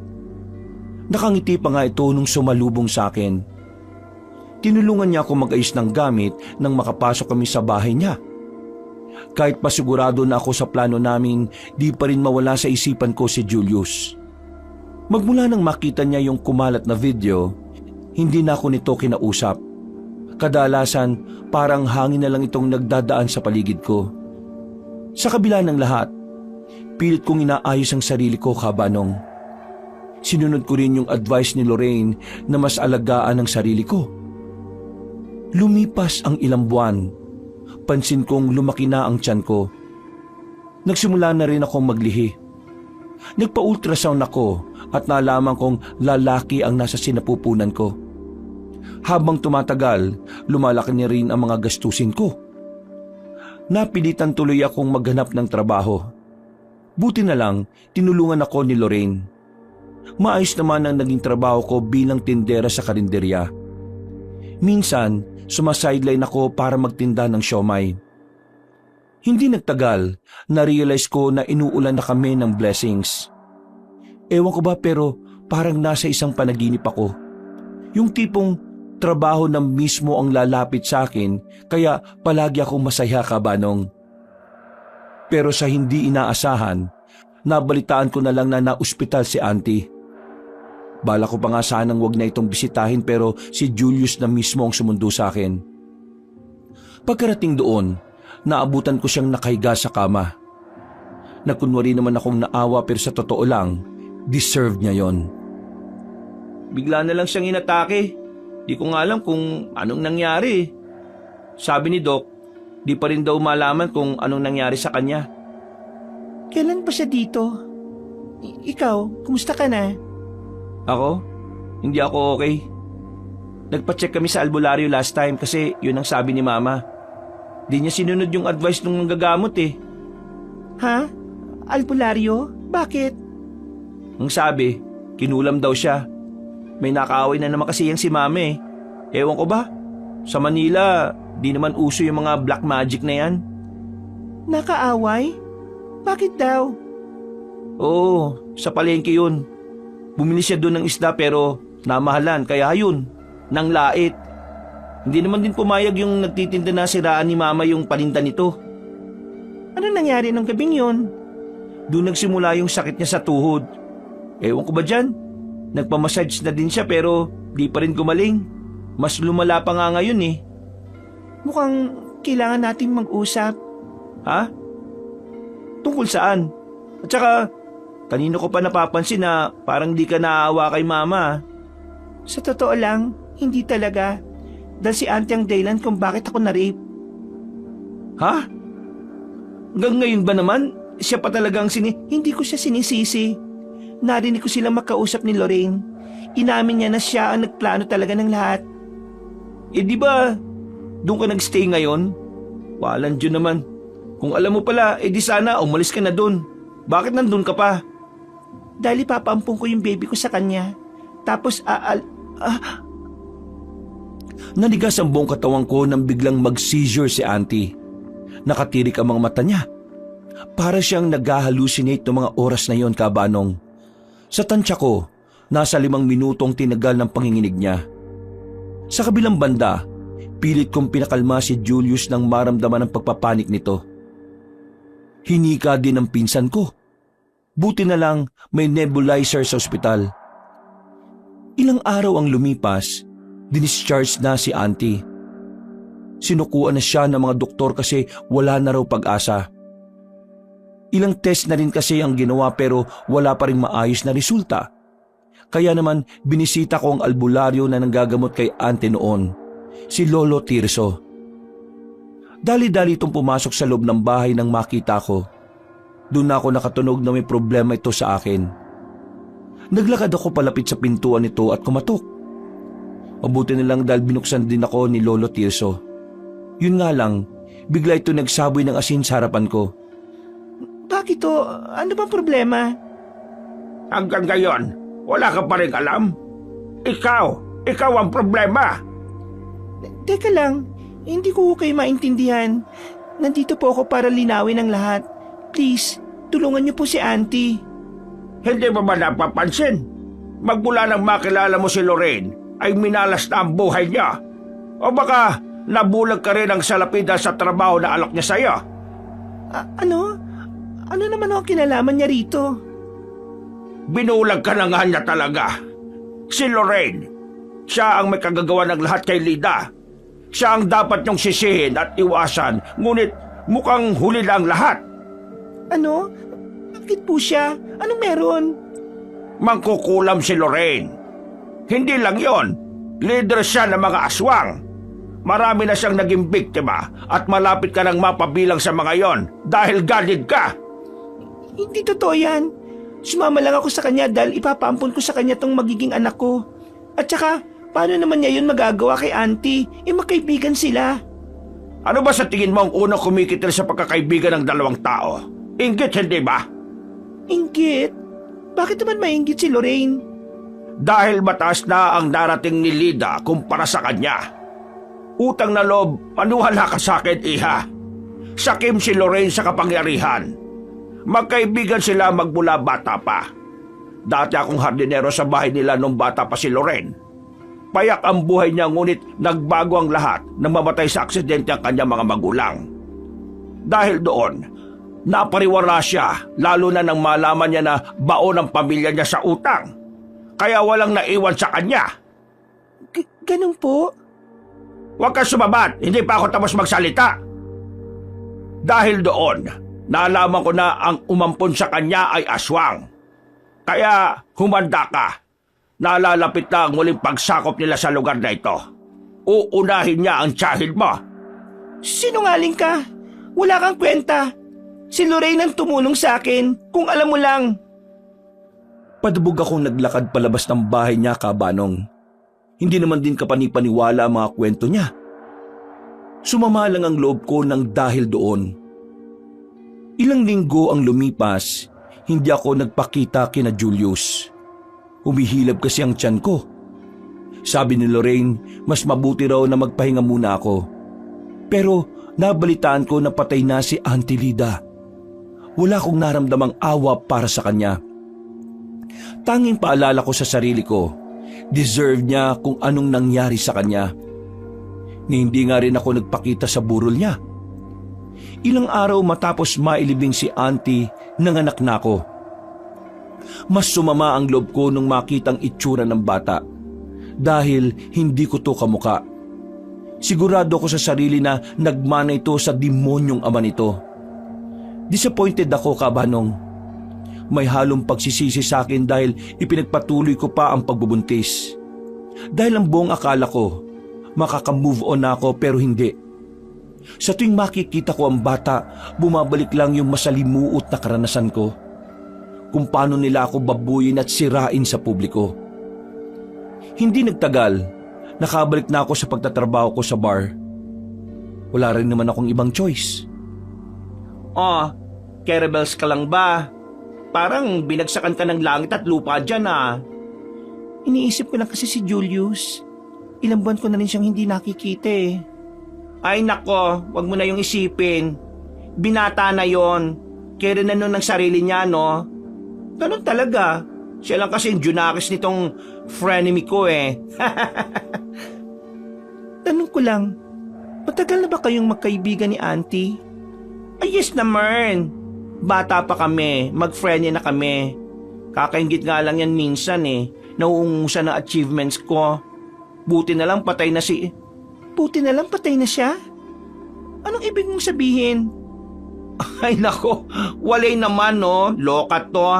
Nakangiti pa nga ito nung sumalubong sa akin. Tinulungan niya ako mag-ayos ng gamit nang makapasok kami sa bahay niya. Kahit pasigurado na ako sa plano namin, di pa rin mawala sa isipan ko si Julius. Magmula nang makita niya yung kumalat na video, hindi na ako nito kinausap. Kadalasan, parang hangin na lang itong nagdadaan sa paligid ko. Sa kabila ng lahat, pilit kong inaayos ang sarili ko, Kabanong. Sinunod ko rin yung advice ni Lorraine na mas alagaan ang sarili ko. Lumipas ang ilang buwan. Pansin kong lumaki na ang tiyan ko. Nagsimula na rin akong maglihi. Nagpa-ultrasound ako at nalaman kong lalaki ang nasa sinapupunan ko. Habang tumatagal, lumalaki na rin ang mga gastusin ko. Napilitan tuloy akong maghanap ng trabaho. Buti na lang, tinulungan ako ni Lorraine. Maayos naman ang naging trabaho ko bilang tindera sa karinderya. Minsan, sumasideline ako para magtinda ng siomai. Hindi nagtagal, na-realize ko na inuulan na kami ng blessings. Ewan ko ba pero parang nasa isang panaginip ako. Yung tipong trabaho na mismo ang lalapit sa akin kaya palagi akong masaya, Kabanong. Pero sa hindi inaasahan, nabalitaan ko na lang na na-ospital si auntie. Bala ko pa nga sanang wag na itong bisitahin pero si Julius na mismo ang sumundo sa akin. Pagkarating doon, naabutan ko siyang nakahiga sa kama. Nagkunwari naman akong naawa pero sa totoo lang, deserve niya yon. Bigla na lang siyang inatake. Di ko nga alam kung anong nangyari. Sabi ni Doc, di pa rin daw malaman kung anong nangyari sa kanya. Kailan pa siya dito? Ikaw, kumusta ka na? Ako? Hindi ako okay. Nagpa-check kami sa albularyo last time kasi yun ang sabi ni Mama. Di niya sinunod yung advice nung nanggagamot eh. Ha? Albularyo? Bakit? Ang sabi, kinulam daw siya. May nakaaway na naman kasi yan si Mama eh. Ewan ko ba? Sa Manila, di naman uso yung mga black magic na yan. Nakaaway? Bakit daw? Oo, sa palengke yun. Bumili siya doon ng isda pero namahalan kaya yun, nang lait. Hindi naman din pumayag yung nagtitinda na siraan ni Mama yung paninda nito. Ano nangyari nung gabing yun? Doon nagsimula yung sakit niya sa tuhod. Ewan ko ba dyan? Nagpamassage na din siya pero di pa rin gumaling. Mas lumala pa nga ngayon eh. Mukhang kailangan nating mag-usap. Ha? Tungkol saan? At saka, kanino ko pa napapansin na parang di ka naaawa kay mama. Sa totoo lang, hindi talaga. Dahil si auntie ang dahilan kung bakit ako na-rape. Ha? Hanggang ngayon ba naman, siya pa talagang Hindi ko siya sinisisi. Narinig ko silang makausap ni Lorraine. Inamin niya na siya ang nagplano talaga ng lahat. Eh di ba, doon ka nagstay ngayon? Walang Diyo naman. Kung alam mo pala, di sana umalis ka na doon. Bakit nandun ka pa? Dahil ipapaampun ko yung baby ko sa kanya. Tapos Nanigas ang buong katawan ko nang biglang mag-seizure si auntie. Nakatirik ang mga mata niya. Para siyang nag-hallucinate ng mga oras na yon, Kabanong. Sa tansya ko, nasa 5 minutong tinagal ng panginginig niya. Sa kabilang banda, pilit kong pinakalma si Julius nang maramdaman ang pagpapanik nito. Hinika din ang pinsan ko. Buti na lang may nebulizer sa ospital. Ilang araw ang lumipas, dinischarge na si auntie. Sinukuan na siya ng mga doktor kasi wala na raw pag-asa. Ilang test na rin kasi ang ginawa pero wala pa rin maayos na resulta. Kaya naman binisita ko ang albularyo na nanggagamot kay auntie noon, si Lolo Tirso. Dali-dali itong pumasok sa loob ng bahay nang makita ko. Doon ako nakatunog na may problema ito sa akin. Naglakad ako palapit sa pintuan nito at kumatok. Mabuti na lang dahil binuksan din ako ni Lolo Tirso. Yun nga lang, bigla ito nagsaboy ng asin sa harapan ko. bakit to? Ano bang problema? Hanggang ngayon, wala ka pa rin alam? Ikaw ang problema. Teka lang, hindi ko kayo maintindihan. Nandito po ako para linawin ang lahat. Please, tulungan niyo po si auntie. Hindi mo ba napapansin? Magmula nang makilala mo si Lorraine, ay minalas na ang buhay niya. O baka nabulag ka rin ang salapida sa trabaho na alok niya sa'yo. Ano? Ano naman ang kinalaman niya rito? Binulag ka na nga niya talaga. Si Lorraine, siya ang may kagagawa ng lahat kay Lida. Siya ang dapat niyong sisihin at iwasan, ngunit mukhang huli na ang lahat. Ano? Bakit po siya? Anong meron? Mangkukulam si Lorraine. Hindi lang yon, leader siya ng mga aswang. Marami na siyang naging biktima at malapit ka nang mapabilang sa mga yon dahil ganid ka. Hindi totoo yan. Sumama lang ako sa kanya dahil ipapaampun ko sa kanya tong magiging anak ko. At saka, paano naman niya yun magagawa kay auntie? Magkaibigan sila. Ano ba sa tingin mo ang unang kumikitil sa pagkakaibigan ng dalawang tao? Inggit, hindi ba? Inggit? Bakit naman mainggit si Lorraine? Dahil mataas na ang darating ni Lida kumpara sa kanya. Utang na loob, panuhala ka sa akin, iha. Sakim si Lorraine sa kapangyarihan. Magkaibigan sila magmula bata pa. Dati akong hardinero sa bahay nila nung bata pa si Lorraine. Payak ang buhay niya ngunit nagbago ang lahat nang mamatay sa aksidente ang kanyang mga magulang. Dahil doon, napariwara siya lalo na nang malaman niya na baon ang pamilya niya sa utang. Kaya walang naiwan sa kanya. Ganun po? Huwag kang sumabat, hindi pa ako tapos magsalita. Dahil doon, nalaman ko na ang umampon sa kanya ay aswang. Kaya humanda ka. Nalalapit na ang muling pagsakop nila sa lugar na ito. Uunahin niya ang tiyahid mo. Sinungaling ka. Wala kang kwenta. Si Lorraine ang tumulong sa akin, kung alam mo lang. Padubog akong naglakad palabas ng bahay niya, Kabanong. Hindi naman din kapanipaniwala ang mga kwento niya. Sumama lang ang loob ko ng dahil doon. Ilang linggo ang lumipas, hindi ako nagpakita kina Julius. Humihilab kasi ang tiyan ko. Sabi ni Lorraine, mas mabuti raw na magpahinga muna ako. Pero nabalitaan ko na patay na si Auntie Lida. Wala akong naramdamang awa para sa kanya. Tanging paalala ko sa sarili ko, deserve niya kung anong nangyari sa kanya. Ni hindi nga rin ako nagpakita sa burol niya. Ilang araw matapos mailibing si auntie, nanganak na ako. Mas sumama ang loob ko nung makitang itsura ng bata dahil hindi ko to kamuka. Sigurado ko sa sarili na nagmana ito sa demonyong ama nito. Disappointed ako, Kabanong. May halong pagsisisi sa akin dahil ipinagpatuloy ko pa ang pagbubuntis. Dahil ang buong akala ko, makaka-move on ako pero hindi. Sa tuwing makikita ko ang bata, bumabalik lang yung masalimuot na karanasan ko. Kung paano nila ako babuyin at sirain sa publiko. Hindi nagtagal, nakabalik na ako sa pagtatrabaho ko sa bar. Wala rin naman akong ibang choice. Oh, Kerebels ka lang ba? Parang binagsakan ka ng langit at lupa dyan ah. Iniisip ko lang kasi si Julius. Ilang buwan ko na rin siyang hindi nakikita eh. Ay nako, wag mo na yung isipin. Binata na yon. Kaya na nun ng sarili niya, no? Ganun talaga. Siya lang kasi yung Junakis nitong frenemy ko eh. Tanong ko lang, matagal na ba kayong magkaibigan ni auntie? Ay yes naman. Bata pa kami, mag-friendly na kami. Kakaingit nga lang yan minsan eh. Nauungusan ng achievements ko. Buti na lang patay na si... Buti na lang patay na siya? Anong ibig mong sabihin? Ay nako, walay naman no, loka to.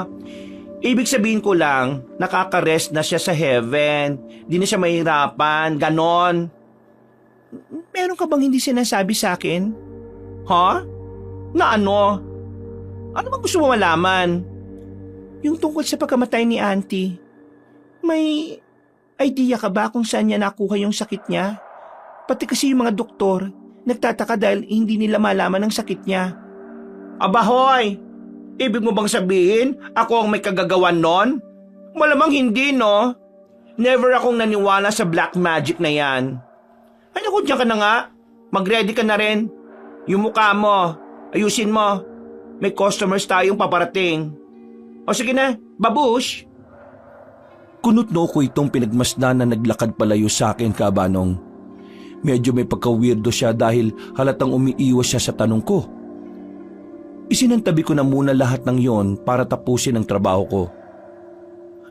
Ibig sabihin ko lang, nakaka-rest na siya sa heaven. Di na siya mahirapan, ganon. Meron ka bang hindi sinasabi sa akin? Ha? Na ano? Ano bang gusto mo malaman? Yung tungkol sa pagkamatay ni auntie. May idea ka ba kung saan niya nakuha yung sakit niya? Pati kasi yung mga doktor, nagtataka dahil hindi nila malaman ang sakit niya. Abahoy! Ibig mo bang sabihin, ako ang may kagagawan nun? Malamang hindi, no? Never akong naniwala sa black magic na yan. Ay naku, diyan ka na nga. Mag-ready ka na rin. Yung mukha mo, ayusin mo. May customers tayong paparating. O sige na, babush! Kunot-no ko itong pinagmasdan na naglakad palayo sa akin, Kabanong. Medyo may pagka-weirdo siya dahil halatang umiiwas siya sa tanong ko. Isinantabi ko na muna lahat ng yon para tapusin ang trabaho ko.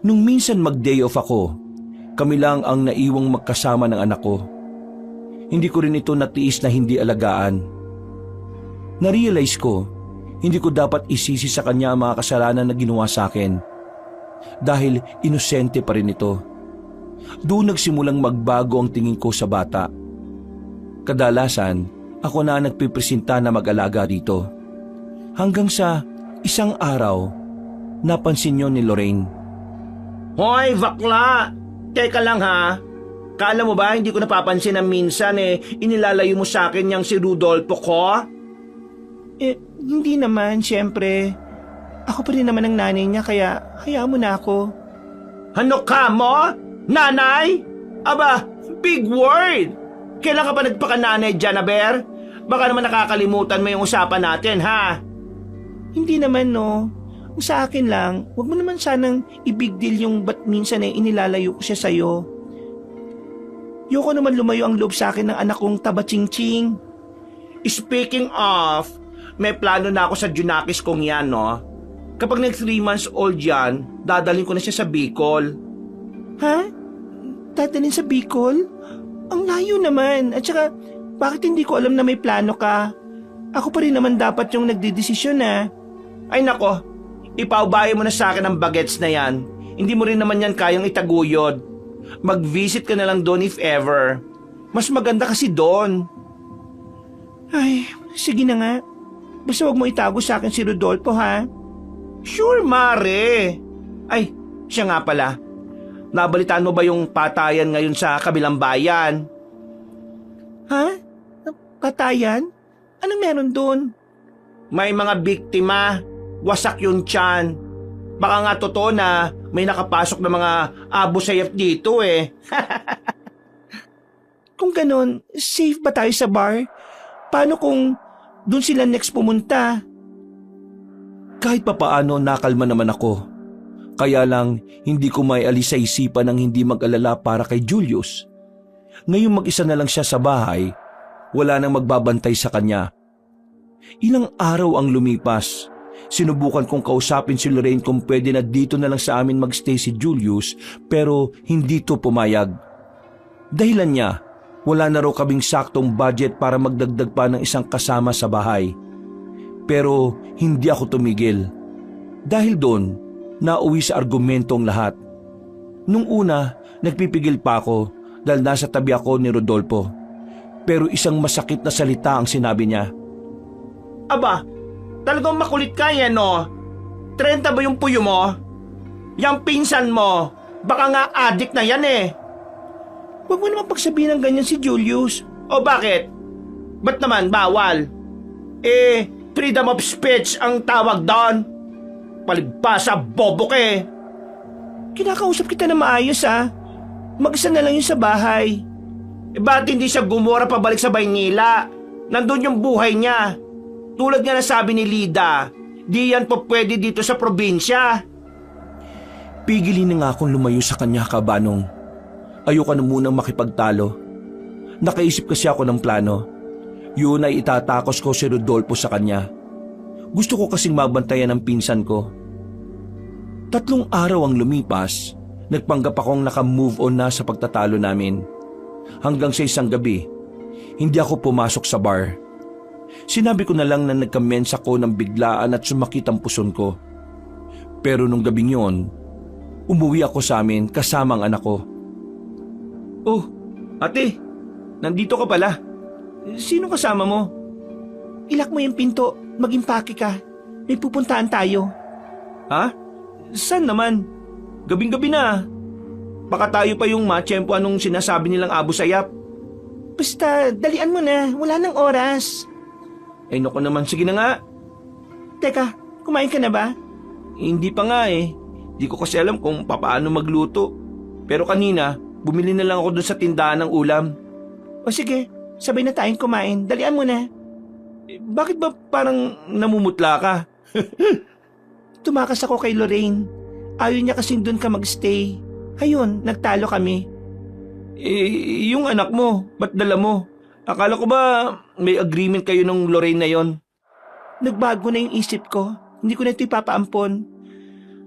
Nung minsan mag-day off ako, kami lang ang naiwang magkasama ng anak ko. Hindi ko rin ito natiis na hindi alagaan. Narealize ko, hindi ko dapat isisi sa kanya ang mga kasalanan na ginawa sa akin. Dahil inosente pa rin ito. Doon nagsimulang magbago ang tingin ko sa bata. Kadalasan, ako na nagpipresenta na mag-alaga dito. Hanggang sa isang araw, napansin yon ni Lorraine. Hoy, bakla! Teka lang ha. Kala mo ba hindi ko napapansin na minsan inilalayo mo sa akin yung si Rudolfo ko? Hindi naman, syempre. Ako pa rin naman ang nanay niya kaya hayaan mo na ako. Ano ka mo? Nanay? Aba, big word! Kailan ka pa nagpakananay dyan, Aber? Baka naman nakakalimutan mo yung usapan natin, ha? Hindi naman, no. Ang sa akin lang, wag mo naman sanang i-big deal yung ba't minsan inilalayo ko siya sa'yo. Yoko naman lumayo ang loob sa akin ng anak kong Taba-Ching-Ching. Speaking of, may plano na ako sa Junakis kong yan, no? Kapag nag 3 months old yan, dadalhin ko na siya sa Bicol. Ha? Dadalhin sa Bicol? Ang layo naman. At saka, bakit hindi ko alam na may plano ka? Ako pa rin naman dapat yung nagdidesisyon na. Ay nako, ipaubayan mo na sa akin ang bagets na yan. Hindi mo rin naman yan kayang itaguyod. Mag-visit ka na lang doon if ever. Mas maganda kasi doon. Ay, sige na nga. Basta wag mo itago sa akin si Rodolfo, ha? Sure, Mare. Ay, siya nga pala. Nabalitaan mo ba yung patayan ngayon sa kabilang bayan? Ha? Patayan? Anong meron doon? May mga biktima. Wasak yung tiyan. Baka nga totoo na may nakapasok na mga Abu Sayyaf dito eh. Kung ganon, safe ba tayo sa bar? Paano kung doon sila next pumunta? Kahit papaano nakalma naman ako. Kaya lang hindi ko may alis sa isipan ng hindi mag-alala para kay Julius. Ngayong mag-isa na lang siya sa bahay, wala nang magbabantay sa kanya. Ilang araw ang lumipas. Sinubukan kong kausapin si Lorraine kung pwede na dito na lang sa amin magstay si Julius pero hindi to pumayag. Dahilan niya, wala na raw kaming saktong budget para magdagdag pa ng isang kasama sa bahay. Pero hindi ako tumigil. Dahil doon, nauwi sa argumentong lahat. Nung una, nagpipigil pa ako dahil nasa tabi ako ni Rodolfo. Pero isang masakit na salita ang sinabi niya. Aba, talagang makulit ka yan, no? 30 ba yung puyo mo? Yang pinsan mo, baka nga addict na yan eh. Huwag mo naman pagsabihin ng ganyan si Julius. O bakit? Ba't naman bawal? Freedom of speech ang tawag doon. Palibasa, bobo ka eh. Kinakausap kita na maayos Mag-isa na lang yun sa bahay. Ba't hindi siya gumora pabalik sa Baynila? Nandun yung buhay niya. Tulad nga na sabi ni Lida, di yan po pwede dito sa probinsya. Pigilin na nga akong lumayo sa kanya, Kabanong. Ayoko na munang makipagtalo. Nakaisip kasi ako ng plano. Yun ay itatakos ko si Rodolfo sa kanya. Gusto ko kasing mabantayan ang pinsan ko. 3 araw ang lumipas, nagpanggap akong naka-move on na sa pagtatalo namin. Hanggang sa isang gabi, hindi ako pumasok sa bar. Sinabi ko na lang na nagkamensa ko ng biglaan at sumakit ang puson ko. Pero nung gabing yon, umuwi ako sa amin kasama ang anak ko. Oh, ate, nandito ka pala. Sino kasama mo? Ilak mo yung pinto, mag-impake ka. May pupuntahan tayo. Ha? Saan naman? Gabing-gabi na. Baka tayo pa yung matsyempo anong sinasabi nilang Abu Sayyaf. Basta, dalian mo na. Wala nang oras. Ay naku naman, sige na nga. Teka, kumain ka na ba? Hindi pa nga eh. Di ko kasi alam kung paano magluto. Pero kanina, bumili na lang ako dun sa tindahan ng ulam. O sige, sabay na tayong kumain. Dalian mo na. Bakit ba parang namumutla ka? Tumakas ako kay Lorraine. Ayaw niya kasing doon ka magstay. Ayun, nagtalo kami. Yung anak mo, ba't dala mo? Akala ko ba may agreement kayo nung Lorraine na yon? Nagbago na yung isip ko. Hindi ko na ito ipapaampon.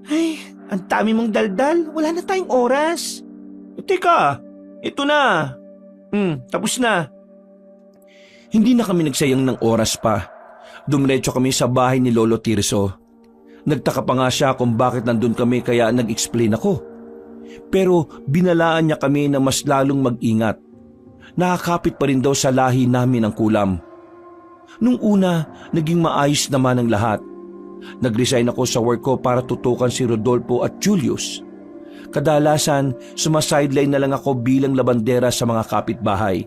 Ay, ang dami mong daldal. Wala na tayong oras. Teka, ito na. Tapos na. Hindi na kami nagsayang ng oras pa. Dumiretso kami sa bahay ni Lolo Tirso. Nagtaka pa nga siya kung bakit nandun kami kaya nag-explain ako. Pero binalaan niya kami na mas lalong mag-ingat. Nakakapit pa rin daw sa lahi namin ang kulam. Nung una, naging maayos naman ang lahat. Nag-resign ako sa work ko para tutukan si Rodolfo at Julius. Kadalasan, sumasideline na lang ako bilang labandera sa mga kapitbahay.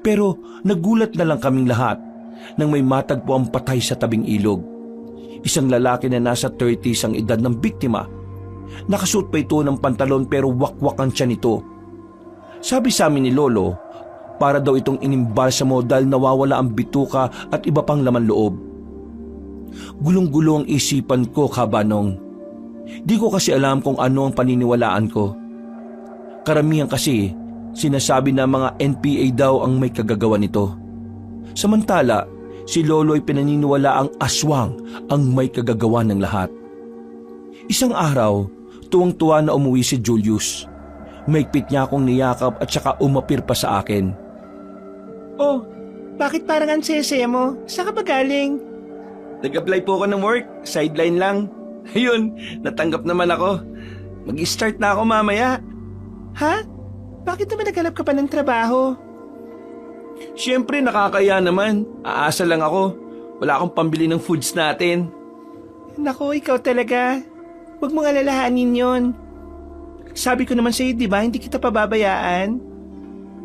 Pero nagulat na lang kaming lahat nang may matagpo ang patay sa tabing ilog. Isang lalaki na nasa 30s ang edad ng biktima. Nakasuot pa ito ng pantalon pero wakwak ang tiyan nito. Sabi sa amin ni Lolo, para daw itong inimbalsamo dahil nawawala ang bituka at iba pang laman loob. Gulong-gulo ang isipan ko, Kabanong. Di ko kasi alam kung ano ang paniniwalaan ko. Karamihan kasi, sinasabi na mga NPA daw ang may kagagawa nito. Samantala, si Lolo ay pinaniniwala ang aswang ang may kagagawa ng lahat. Isang araw, tuwang-tuwa na umuwi si Julius. Maigpit niya akong niyakap at saka umapir pa sa akin. Oh, bakit parang ang saya mo? Saan ka ba galing? Nag-apply po ako ng work, sideline lang. Ayun, natanggap naman ako. Mag-start na ako mamaya. Ha? Bakit naman naghanap ka pa ng trabaho? Siyempre nakakaya naman. Aasa lang ako. Wala akong pambili ng foods natin. Nako, ikaw talaga. Huwag mong alalahanin yon. Sabi ko naman sa'yo, di ba, hindi kita pababayaan.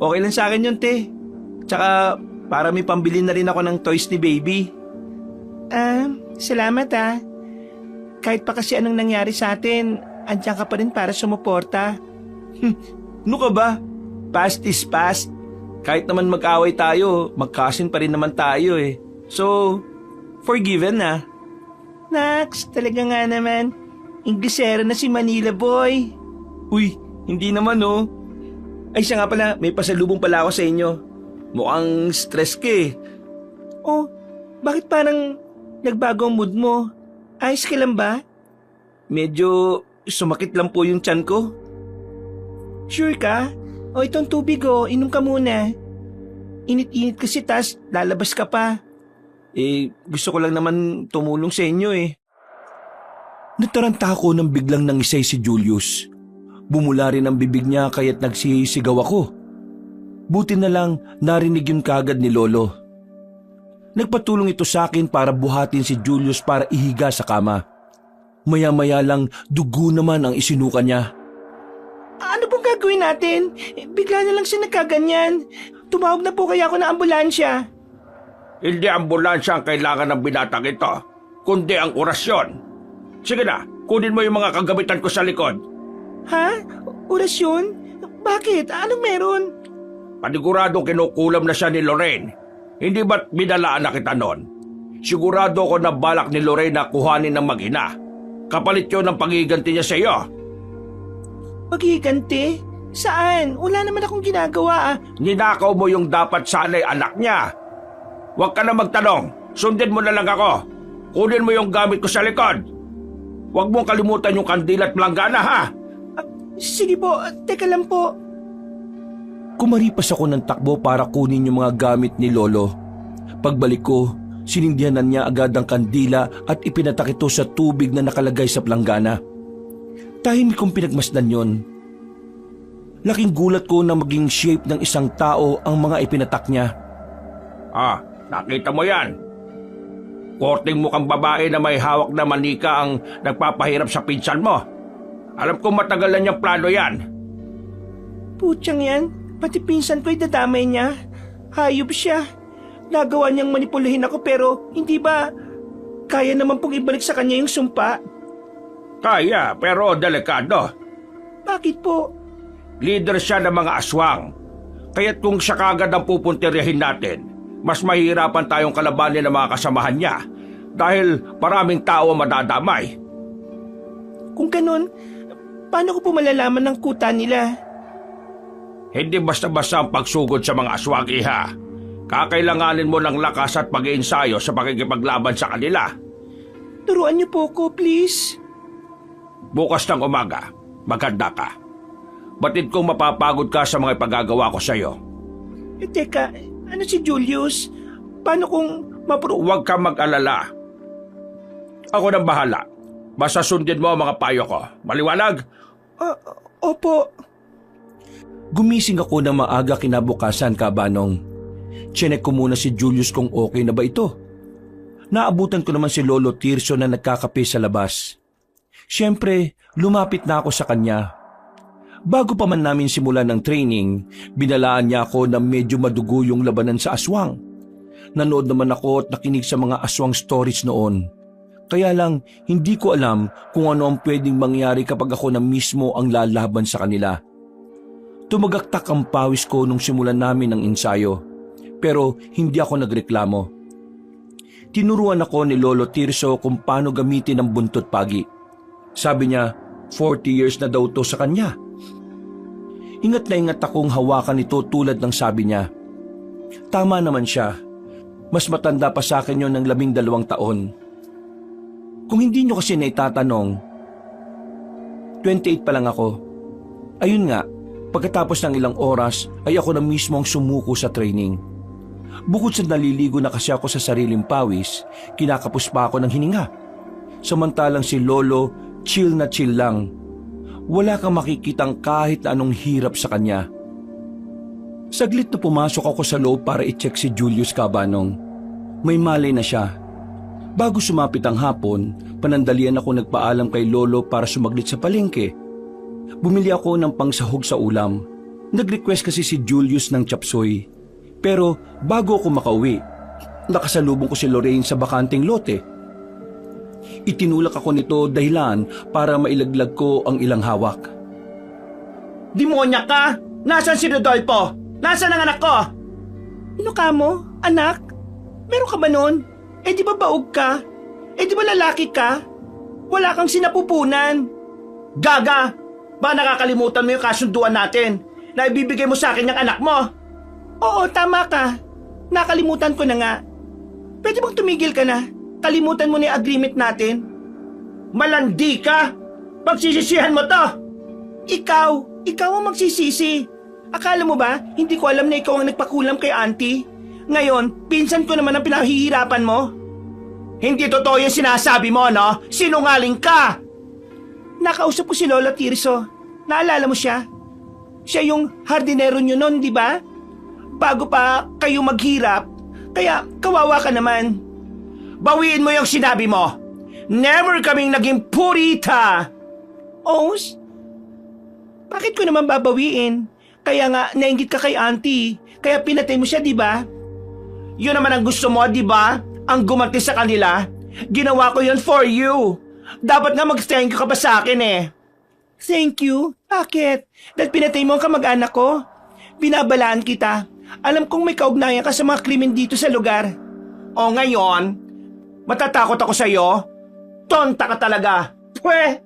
Okay lang sa akin yun, te. Tsaka, para may pambili na rin ako ng toys ni baby. Salamat Kahit pa kasi anong nangyari sa atin, andiyan ka pa rin para sumuporta. Ano ka ba? Past is past. Kahit naman mag-away tayo, magkasin pa rin naman tayo eh. So, forgiven na. Nax, talaga nga naman. Inglesero na si Manila boy. Uy, hindi naman oh. Ay siya nga pala, may pasalubong pala ako sa inyo. Mukhang stress ka eh. Oh, Bakit parang nagbago ang mood mo? Ayos ka lang ba? Medyo sumakit lang po yung tiyan ko. Sure ka? O itong tubig inom ka muna. Init-init kasi tas lalabas ka pa. Gusto ko lang naman tumulong sa inyo Nataranta ako nang biglang nangisay si Julius. Bumula rin ang bibig niya kaya't nagsisigaw ako. Buti na lang narinig yun kagad ni Lolo. Nagpatulong ito sa akin para buhatin si Julius para ihiga sa kama. Maya-maya lang dugo naman ang isinuka niya. Ano pong gagawin natin? Bigla na lang siya nagkaganyan. Tumawag na po kaya ako ng ambulansya. Hindi ambulansya ang kailangan ng binatang ito, kundi ang orasyon. Sige na, kunin mo yung mga kagamitan ko sa likod. Ha? Orasyon? Bakit? Anong meron? Paniguradong kinukulam na siya ni Lorraine. Hindi ba't binalaan na kita noon? Sigurado ako na balak ni Lorraine na kuhanin ng mag-ina. Kapalit yun ng pagiganti niya sa iyo. Paghiganti? Saan? Wala naman akong ginagawa. Ninakaw mo yung dapat sana'y anak niya. Huwag ka na magtanong. Sundin mo na lang ako. Kunin mo yung gamit ko sa likod. Huwag mong kalimutan yung kandila at planggana, ha? Sige po, teka lang po. Kumaripas ako ng takbo para kunin yung mga gamit ni Lolo. Pagbalik ko, sinindihanan niya agad ang kandila at ipinatak ito sa tubig na nakalagay sa planggana. Tahimik kong pinagmasdan yon. Laking gulat ko na maging shape ng isang tao ang mga ipinatak niya. Nakita mo yan. Korting mukhang babae na may hawak na manika ang nagpapahirap sa pinsan mo. Alam kong matagal na niyang plano yan. Putyang yan, pati pinsan ko'y dadamay niya. Hayop siya. Nagawa niyang manipulahin ako pero hindi ba kaya naman pong ibalik sa kanya yung sumpa? Kaya, pero delikado. Bakit po? Leader siya ng mga aswang. Kaya't kung siya kagad ang pupuntiryahin natin, mas mahihirapan tayong kalabanin ng mga kasamahan niya dahil maraming tao ang madadamay. Kung ganun, paano ko po malalaman ng kuta nila? Hindi basta-basta ang pagsugod sa mga aswang, iha. Kakailanganin mo ng lakas at pag-iensayo sa pakikipaglaban sa kanila. Turuan niyo po ko, please. Bukas ng umaga, maganda ka. Batid kong mapapagod ka sa mga ipagagawa ko sa'yo. Teka, ano si Julius? Paano kung Huwag ka mag-alala. Ako nang bahala. Basta sundin mo ang mga payo ko. Maliwanag? Opo. Gumising ako ng maaga kinabukasan, Kabanong. Chinek ko muna si Julius kung okay na ba ito. Naabutan ko naman si Lolo Tirso na nagkakape sa labas. Siyempre, lumapit na ako sa kanya. Bago pa man namin simulan ng training, binalaan niya ako na medyo madugo yung labanan sa aswang. Nanood naman ako at nakinig sa mga aswang stories noon. Kaya lang, hindi ko alam kung ano ang pwedeng mangyari kapag ako na mismo ang lalaban sa kanila. Tumagaktak ang pawis ko nung simulan namin ng ensayo, pero hindi ako nagreklamo. Tinuruan ako ni Lolo Tirso kung paano gamitin ang buntot pagi. Sabi niya, 40 years na daw to sa kanya. Ingat na ingat akong hawakan ito tulad ng sabi niya. Tama naman siya. Mas matanda pa sa akin yon ng 12 taon. Kung hindi nyo kasi naitatanong, 28 pa lang ako. Ayun nga, pagkatapos ng ilang oras ay ako na mismo ang sumuko sa training. Bukod sa naliligo na kasi ako sa sariling pawis, kinakapos pa ako ng hininga. Samantalang si Lolo, chill na chill lang. Wala kang makikitang kahit na anong hirap sa kanya. Saglit na pumasok ako sa loob para i-check si Julius, Kabanong. May malay na siya. Bago sumapit ang hapon, panandalian ako nagpaalam kay Lolo para sumaglit sa palengke. Bumili ako ng pangsahog sa ulam. Nag-request kasi si Julius ng chapsuy. Pero bago ako makauwi, nakasalubong ko si Lorraine sa bakanting lote. Itinulak ako nito dahilan para mailaglag ko ang ilang hawak. Demonya ka! Nasaan si Rodolfo? Nasaan ang anak ko? Ano ka mo? Anak? Meron ka ba nun? Di ba baog ka? Di ba lalaki ka? Wala kang sinapupunan. Gaga! Ba nakakalimutan mo yung kasunduan natin na ibibigay mo sa akin yung anak mo? Oo, tama ka. Nakalimutan ko na nga. pwede bang tumigil ka na? Kalimutan mo na yung agreement natin. Malandi ka! Pagsisisihan mo to! Ikaw ang magsisisi. Akala mo ba, hindi ko alam na ikaw ang nagpakulam kay auntie? Ngayon, pinsan ko naman ang pinahihirapan mo. Hindi totoo yung sinasabi mo, no? Sinungaling ka! Nakausap ko si Lola Tirso. Naalala mo siya? Siya yung hardinero nyo noon, di ba? Bago pa kayo maghirap, kaya kawawa ka naman. Bawiin mo yung sinabi mo. Never kaming naging purita! Os, bakit ko naman babawiin? Kaya nga, nainggit ka kay auntie. Kaya pinatay mo siya, di ba? Yun naman ang gusto mo, di ba? Ang gumanti sa kanila. Ginawa ko yun for you. Dapat nga mag-thank you ka pa sa akin eh. Thank you? Bakit? Dahil pinatay mo ang kamag-anak ko? Binabalaan kita. Alam kong may kaugnayan ka sa mga krimen dito sa lugar. O ngayon, matatakot ako sa'yo? Tonta ka talaga. Pwe!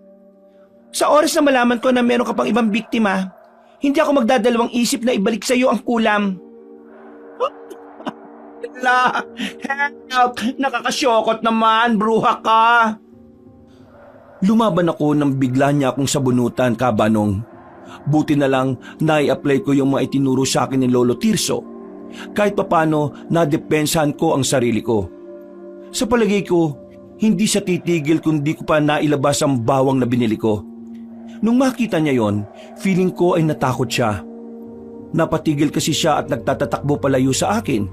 Sa oras na malaman ko na meron ka pang ibang biktima, hindi ako magdadalawang isip na ibalik sa iyo ang kulam. Help! Nakakasyokot naman, bruha ka. Lumaban ako nang bigla niya akong sabunutan, Kabanong. Buti na lang nai-apply ko yung mga itinuro sa akin ni Lolo Tirso. Kahit papano, nadepensahan ko ang sarili ko. Sa palagay ko, hindi siya titigil kung di ko pa nailabas ang bawang na binili ko. Nung makita niya yon, feeling ko ay natakot siya. Napatigil kasi siya at nagtatatakbo palayo sa akin.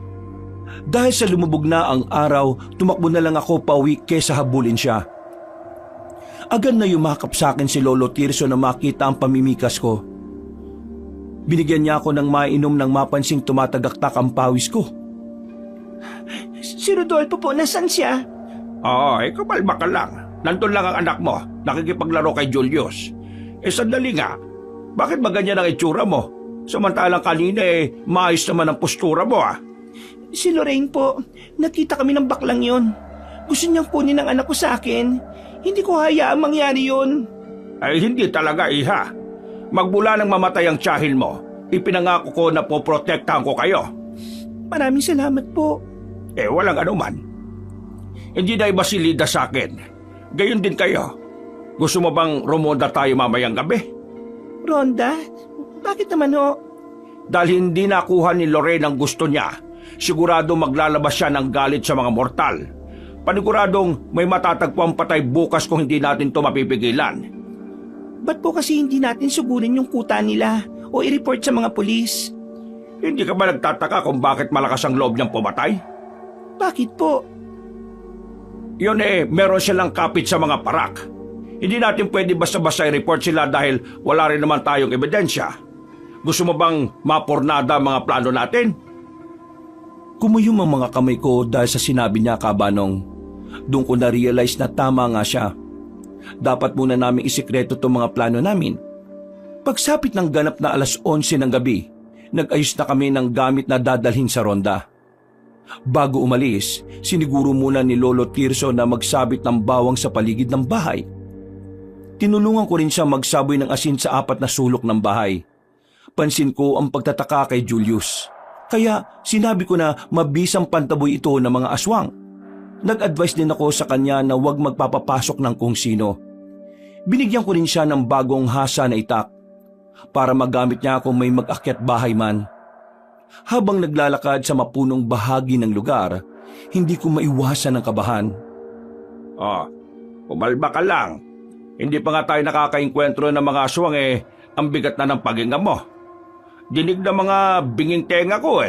Dahil sa lumubog na ang araw, tumakbo na lang ako pauwi kesa habulin siya. Agad na yumakap sa akin si Lolo Tirso na makita ang pamimikas ko. Binigyan niya ako ng mainom nang mapansing tumatagaktak ang pawis ko. Si Rodolfo po, nasan siya? Kamalma ka lang. Nandun lang ang anak mo, nakikipaglaro kay Julius. Sandali nga, bakit ba ganyan ang itsura mo? Samantalang kanina maayos naman ang postura mo Si Lorraine po, nakita kami ng baklang yon. Gusto niyang kunin ang anak ko sa akin. Hindi ko hayaang mangyari yun. Ay hindi talaga, iha. Magmula nang mamatay ang tiyahil mo, ipinangako ko na poprotektahan ko kayo. Maraming salamat po. Walang anuman. Hindi na iba si Lida sa akin. Gayon din kayo. Gusto mo bang rumonda tayo mamayang gabi? Ronda? Bakit naman ho? Dahil hindi nakuha ni Lorraine ang gusto niya, sigurado maglalabas siya ng galit sa mga mortal. Paniguradong may matatagpuang patay bukas kung hindi natin to mapipigilan. Ba't po kasi hindi natin sugurin yung kuta nila o i-report sa mga pulis? Hindi ka ba nagtataka kung bakit malakas ang loob niyang pumatay? Bakit po? Yun meron silang kapit sa mga parak. Hindi natin pwede basta-basta i-report sila dahil wala rin naman tayong ebidensya. Gusto mo bang mapornada ang mga plano natin? Kumuyom ang mga kamay ko dahil sa sinabi niya, Kabanong. Doon ko na-realize na tama nga siya. Dapat muna namin isikreto itong mga plano namin. Pagsapit ng ganap na 11:00 ng gabi, nag-ayos na kami ng gamit na dadalhin sa ronda. Bago umalis, siniguro muna ni Lolo Tirso na magsabit ng bawang sa paligid ng bahay. Tinulungan ko rin siya magsaboy ng asin sa 4 na sulok ng bahay. Pansin ko ang pagtataka kay Julius. Kaya sinabi ko na mabisang pantaboy ito ng mga aswang. Nag-advise din ako sa kanya na huwag magpapapasok ng kung sino. Binigyan ko rin siya ng bagong hasa na itak para magamit niya kung may mag-akyat bahay man. Habang naglalakad sa mapunong bahagi ng lugar, hindi ko maiwasan ang kabahan. Pumalma ka lang. Hindi pa nga tayo nakakainkwentro ng mga aswang ang bigat na ng paghinga mo. Dinig na mga binging tenga ko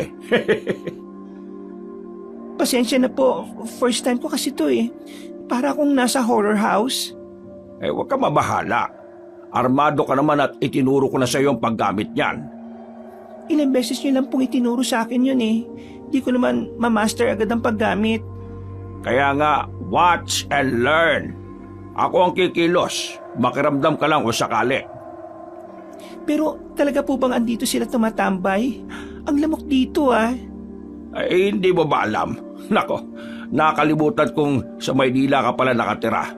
Pasensya na po. First time ko kasi to Para akong nasa horror house. Huwag ka mabahala. Armado ka naman at itinuro ko na sa iyo ang paggamit niyan. Ilang beses niyo lang pong itinuro sa akin yun Di ko naman ma-master agad ang paggamit. Kaya nga, watch and learn. Ako ang kikilos. Makiramdam ka lang o sakali. Pero talaga po bang andito sila tumatambay? Ang lamok dito Hindi mo ba alam? Nako, nakalimutan kong sa Maynila ka pala nakatira.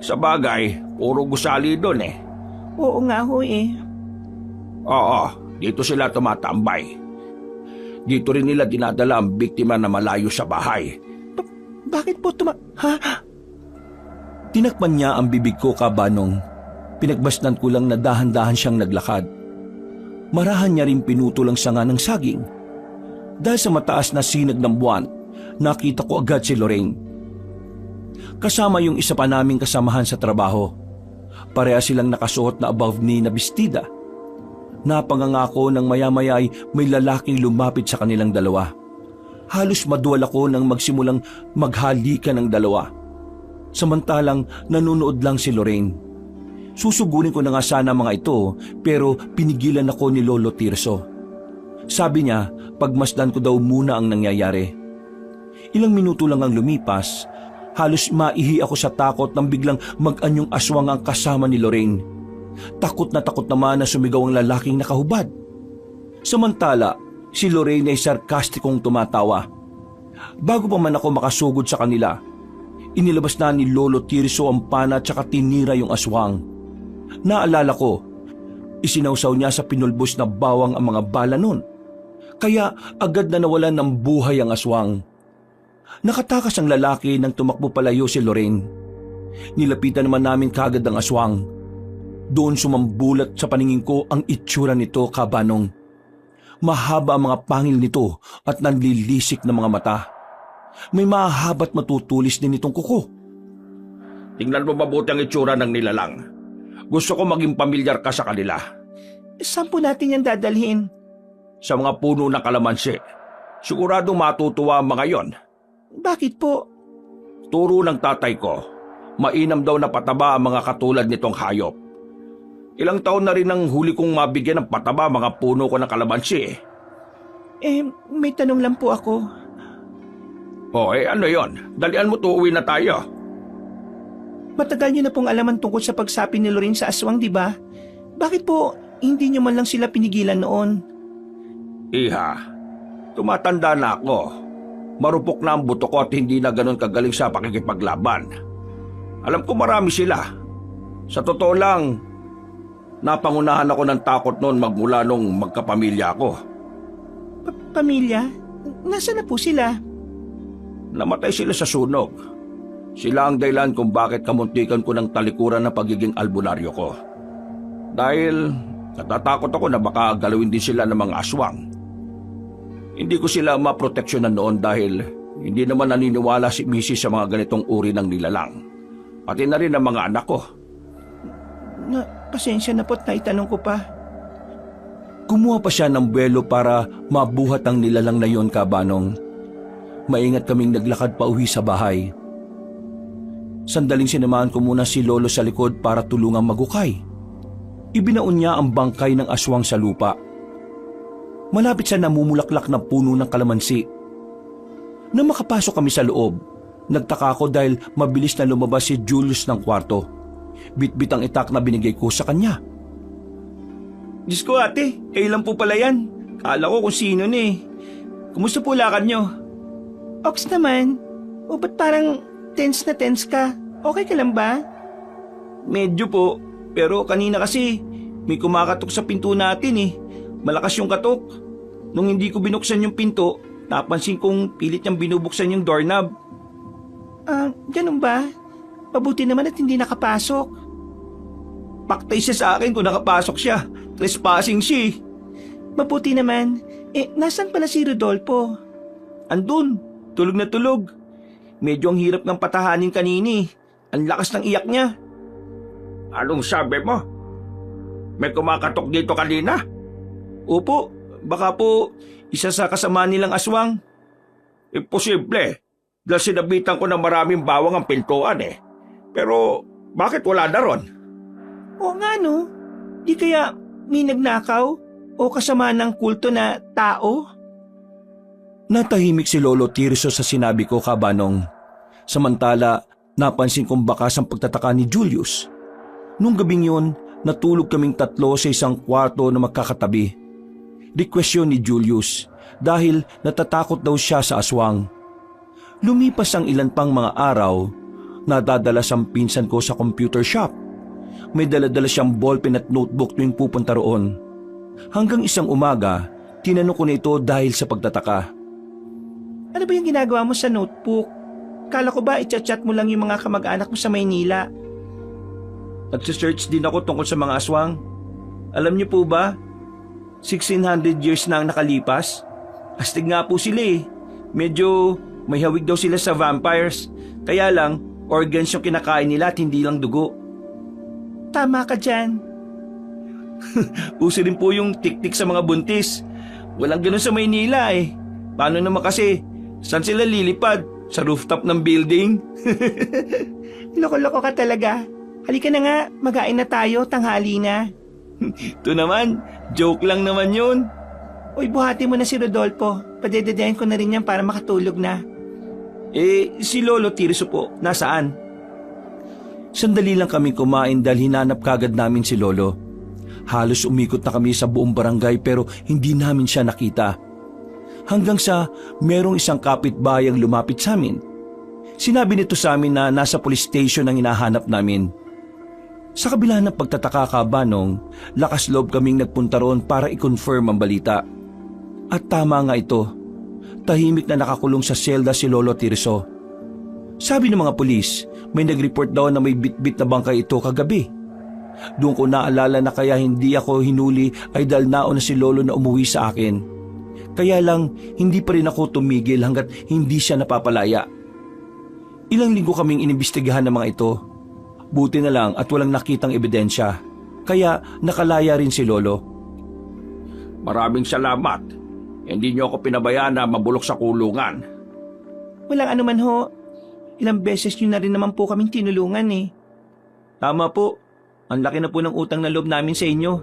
Sa bagay, puro gusali doon Oo nga ho Oo, dito sila tumatambay. Dito rin nila dinadala ang biktima na malayo sa bahay. Bakit po Ha? Tinakpan niya ang bibig ko, Kabanong. Pinagbasnan ko lang na dahan-dahan siyang naglakad. Marahan niya rin pinutol ang sanga ng saging. Dahil sa mataas na sinag ng buwan, nakita ko agad si Lorraine. Kasama yung isa pa naming kasamahan sa trabaho. Pareha silang nakasuot na above knee na bestida. Napangangako ng maya-maya ay may lalaking lumapit sa kanilang dalawa. Halos maduwal ako nang magsimulang maghalikan ng dalawa. Samantalang nanonood lang si Lorraine. Susugurin ko na nga sana mga ito pero pinigilan ako ni Lolo Tirso. Sabi niya pagmasdan ko daw muna ang nangyayari. Ilang minuto lang ang lumipas, halos maihi ako sa takot nang biglang mag-anyong aswang ang kasama ni Lorraine. Takot naman na sumigaw ang lalaking nakahubad. Samantala, si Lorraine ay sarkastikong tumatawa. Bago pa man ako makasugod sa kanila, inilabas na ni Lolo Tirso ang pana at saka tinira yung aswang. Naalala ko, isinawsaw niya sa pinulbos na bawang ang mga bala nun. Kaya agad na nawalan ng buhay ang aswang. Nakatakas ang lalaki nang tumakbo palayo si Lorraine. Nilapitan naman namin kaagad ang aswang. Doon sumambulat sa paningin ko ang itsura nito, Kabanong. Mahaba ang mga pangil nito at nanlilisik na mga mata. May mahahaba't matutulis din itong kuko. Tingnan mo mabuti ang itsura ng nilalang. Gusto ko maging pamilyar ka sa kanila. Saan po natin yan dadalhin? Sa mga puno ng kalamansi. Siguradong matutuwa ang mga yon. Bakit po? Turo ng tatay ko, mainam daw na pataba ang mga katulad nitong hayop. Ilang taon na rin ang huli kong mabigyan ng pataba mga puno ko ng kalamansi. May tanong lang po ako. Ano yon? Dalian mo to, uwi na tayo. Matagal niyo na pong alaman tungkol sa pagsapi ni Lorraine sa aswang, di ba? Bakit po hindi niyo man lang sila pinigilan noon? Iha, tumatanda na ako. Marupok na ang buto ko at hindi na ganun kagaling sa pakikipaglaban. Alam ko marami sila. Sa totoo lang, napangunahan ako ng takot noon magmula nung magkapamilya ako. Pamilya? Nasaan na po sila? Namatay sila sa sunog. Sila ang dahilan kung bakit kamuntikan ko ng talikuran ng pagiging albularyo ko. Dahil natatakot ako na baka galawin din sila ng mga aswang. Hindi ko sila maproteksyonan noon dahil hindi naman naniniwala si Mrs. sa mga ganitong uri ng nilalang. Pati na rin ang mga anak ko. Pasensya na po't naitanong ko pa. Kumuha pa siya ng buwelo para mabuhat ang nilalang na yon, Kabanong. Maingat kaming naglakad pa uwi sa bahay. Sandaling sinamahan ko muna si Lolo sa likod para tulungang magukay. Ibinaon niya ang bangkay ng aswang sa lupa. Malapit sa namumulaklak na puno ng kalamansi. Nang makapasok kami sa loob, nagtaka ako dahil mabilis na lumabas si Julius ng kwarto. Bitbit ang itak na binigay ko sa kanya. Diyos ko ate, kayo lang po pala yan. Kala ko kung sino na eh. Kumusta po lakad nyo? Ox naman. O ba't parang tense na tense ka? Okay ka lang ba? Medyo po. Pero kanina kasi may kumakatok sa pinto natin eh. Malakas yung katok. Nung hindi ko binuksan yung pinto, napansin kong pilit niyang binubuksan yung doorknob. Ganun ba? Mabuti naman at hindi nakapasok. Paktay siya sa akin kung nakapasok siya. Trespassing siya eh. Mabuti naman. Nasaan pala si Rodolfo? Andun. Tulog na tulog. Medyo ang hirap ng patahanin kanini. Ang lakas ng iyak niya. Anong sabi mo? May kumakatok dito kanina? Opo, baka po isa sa kasama nilang aswang. Imposible. Dahil sinabitan ko na maraming bawang ang pintuan eh. Pero bakit wala na ron? Oo nga no. Di kaya may nagnakaw o kasama ng kulto na tao? Natahimik si Lolo Tirso sa sinabi ko, Kabanong. Samantala, napansin kong bakas ang pagtataka ni Julius. Nung gabing yun, natulog kaming tatlo sa isang kwarto na magkakatabi. Request yun ni Julius dahil natatakot daw siya sa aswang. Lumipas ang ilan pang mga araw, nadadalas ang pinsan ko sa computer shop. May daladala siyang ballpen at notebook tuwing pupunta roon. Hanggang isang umaga, tinanong ko na ito dahil sa pagtataka. Ano ba yung ginagawa mo sa notebook? Kala ko ba i-chat mo lang yung mga kamag-anak mo sa Maynila? Nagsisearch din ako tungkol sa mga aswang. Alam niyo po ba, 1600 years na ang nakalipas? Astig nga po sila eh. Medyo may hawig daw sila sa vampires. Kaya lang, organs yung kinakain nila at hindi lang dugo. Tama ka dyan. Uso rin po yung tik-tik sa mga buntis. Walang ganun sa Maynila eh. Paano naman kasi, saan sila lilipad? Sa rooftop ng building? Loko-loko ka talaga. Halika na nga, mag-ain na tayo, tanghali na. Ito naman, joke lang naman yun. Uy, buhati mo na si Rodolfo. Padededayan ko na rin yan para makatulog na. Si Lolo Tirso po, nasaan? Sandali lang kami kumain dahil hinanap kagad namin si Lolo. Halos umikot na kami sa buong barangay pero hindi namin siya nakita. Hanggang sa merong isang kapitbayang lumapit sa amin. Sinabi nito sa amin na nasa police station ang hinahanap namin. Sa kabila ng pagtataka kabanong, lakas loob kaming nagpunta roon para i-confirm ang balita. At tama nga ito, tahimik na nakakulong sa selda si Lolo Tirso. Sabi ng mga pulis, may nag-report daw na may bitbit na bangkay ito kagabi. Doon ko naalala na kaya hindi ako hinuli ay dahil nauna si Lolo na umuwi sa akin. Kaya lang hindi pa rin ako tumigil hanggat hindi siya napapalaya. Ilang linggo kaming inimbestigahan ng mga ito. Buti na lang at walang nakitang ebidensya. Kaya nakalaya rin si Lolo. Maraming salamat. Hindi niyo ako pinabayaan na mabulok sa kulungan. Walang anuman ho. Ilang beses nyo na rin naman po kaming tinulungan eh. Tama po, ang laki na po ng utang na loob namin sa inyo.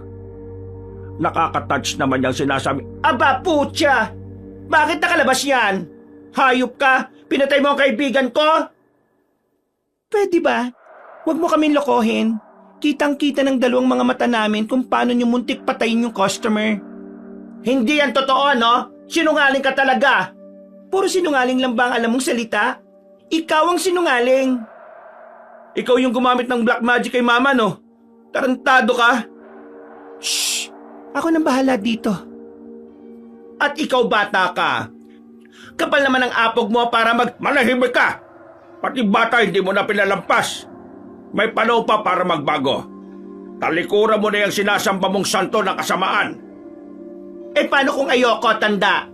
Nakaka-touch naman yung sinasabi. Aba, putya! Bakit nakalabas yan? Hayop ka? Pinatay mo ang kaibigan ko? Pwede ba? Huwag mo kaming lokohin. Kitang-kita ng dalawang mga mata namin kung paano nyo muntik patayin yung customer. Hindi yan totoo, no? Sinungaling ka talaga. Puro sinungaling lang ba ang alam mong salita? Ikaw ang sinungaling. Ikaw yung gumamit ng black magic kay mama, no? Tarantado ka. Shh! Ako nang bahala dito. At ikaw, bata ka. Kapal naman ang apog mo para Manahimik ka! Pati bata hindi mo na pinalampas. May panahon pa para magbago. Talikuran mo na yung sinasamba mong santo ng kasamaan. Eh, paano kung ayoko, tanda?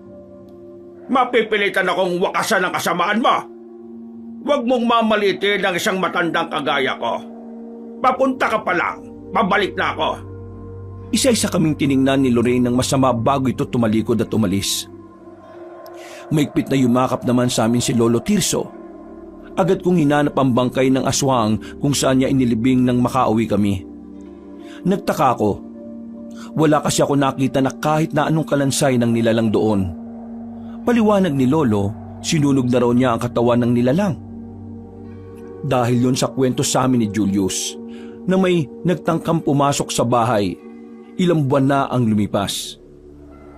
Mapipilitan akong wakasan ng kasamaan mo. Huwag mong mamalitin ang isang matandang kagaya ko. Papunta ka pa lang, babalik na ako. Isa-isa kaming tiningnan ni Lorraine ng masama bago ito tumalikod at umalis. Maigpit na yumakap naman sa amin si Lolo Tirso. Agad kong hinanap ang bangkay ng aswang kung saan niya inilibing nang makauwi kami. Nagtaka ako. Wala kasi ako nakita na kahit na anong kalansay ng nilalang doon. Paliwanag ni Lolo, sinunog na raw niya ang katawan ng nilalang. Dahil yon sa kwento sa amin ni Julius na may nagtangkang pumasok sa bahay. Ilang buwan na ang lumipas.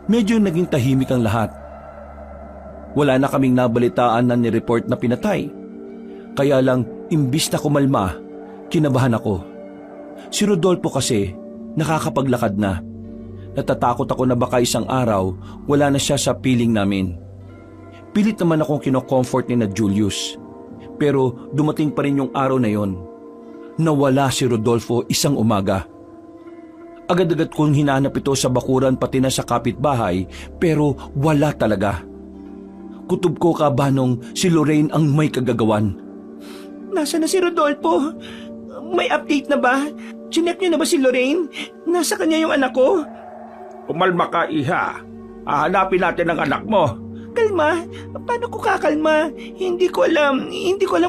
Medyo naging tahimik ang lahat. Wala na kaming nabalitaan na nireport na pinatay. Kaya lang, imbis na kumalma, kinabahan ako. Si Rodolfo kasi, nakakapaglakad na. Natatakot ako na baka isang araw, wala na siya sa piling namin. Pilit naman akong kino-comfort ni na Julius. Pero dumating pa rin yung araw na yon. Nawala si Rodolfo isang umaga. Agad-agad kong hinanap ito sa bakuran pati na sa kapitbahay pero wala talaga. Kutob ko kabanong si Lorraine ang may kagagawan. Nasaan na si Rodolfo? May update na ba? Chinek niyo na ba si Lorraine? Nasa kanya yung anak ko? Umalma ka, iha. Hahanapin natin ang anak mo. Kalma? Paano ko kakalma? Hindi ko alam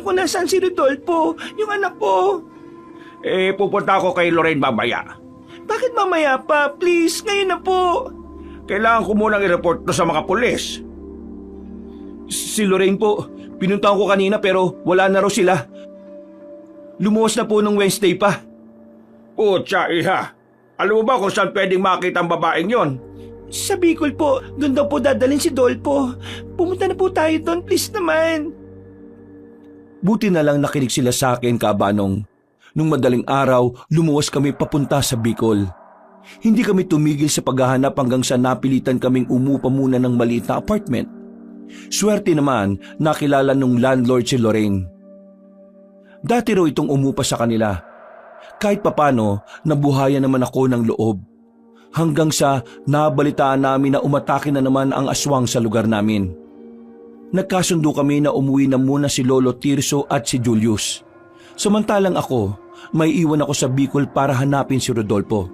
kung nasaan si Rodolfo, yung anak ko. Pupunta ako kay Lorraine mamaya. Bakit mamaya pa? Please, ngayon na po. Kailangan ko munang i-report to sa mga pulis. Si Lorraine po, pinuntahan ko kanina pero wala na raw sila. Lumuwas na po nung Wednesday pa. Putya, iha. Alam mo ba kung saan pwedeng makita ang babaeng yon? Sa Bicol po, doon daw po dadalhin si Dolpo. Pumunta na po tayo doon, please naman. Buti na lang nakinig sila sa akin, kabanong. Nung madaling araw, lumuwas kami papunta sa Bicol. Hindi kami tumigil sa paghahanap hanggang sa napilitan kaming umupa muna ng maliit na apartment. Swerte naman nakilala nung landlord si Lorraine. Dati raw itong umupa sa kanila. Kahit papano, nabuhayan naman ako ng loob. Hanggang sa nabalitaan namin na umatake na naman ang aswang sa lugar namin. Nagkasundo kami na umuwi na muna si Lolo Tirso at si Julius. Samantalang ako, may iwan ako sa Bicol para hanapin si Rodolfo.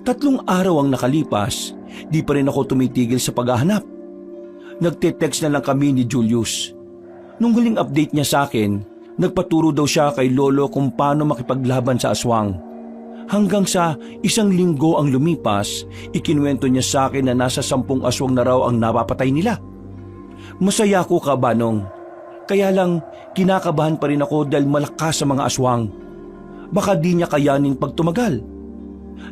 3 araw ang nakalipas, di pa rin ako tumitigil sa paghahanap. Nagte-text na lang kami ni Julius. Nung huling update niya sa akin, nagpaturo daw siya kay Lolo kung paano makipaglaban sa aswang. Hanggang sa 1 linggo ang lumipas, ikinuwento niya sa akin na nasa 10 aswang na raw ang napapatay nila. Masaya ako, Kabanong. Kaya lang, kinakabahan pa rin ako dahil malakas sa mga aswang. Baka di niya kayaning pagtumagal.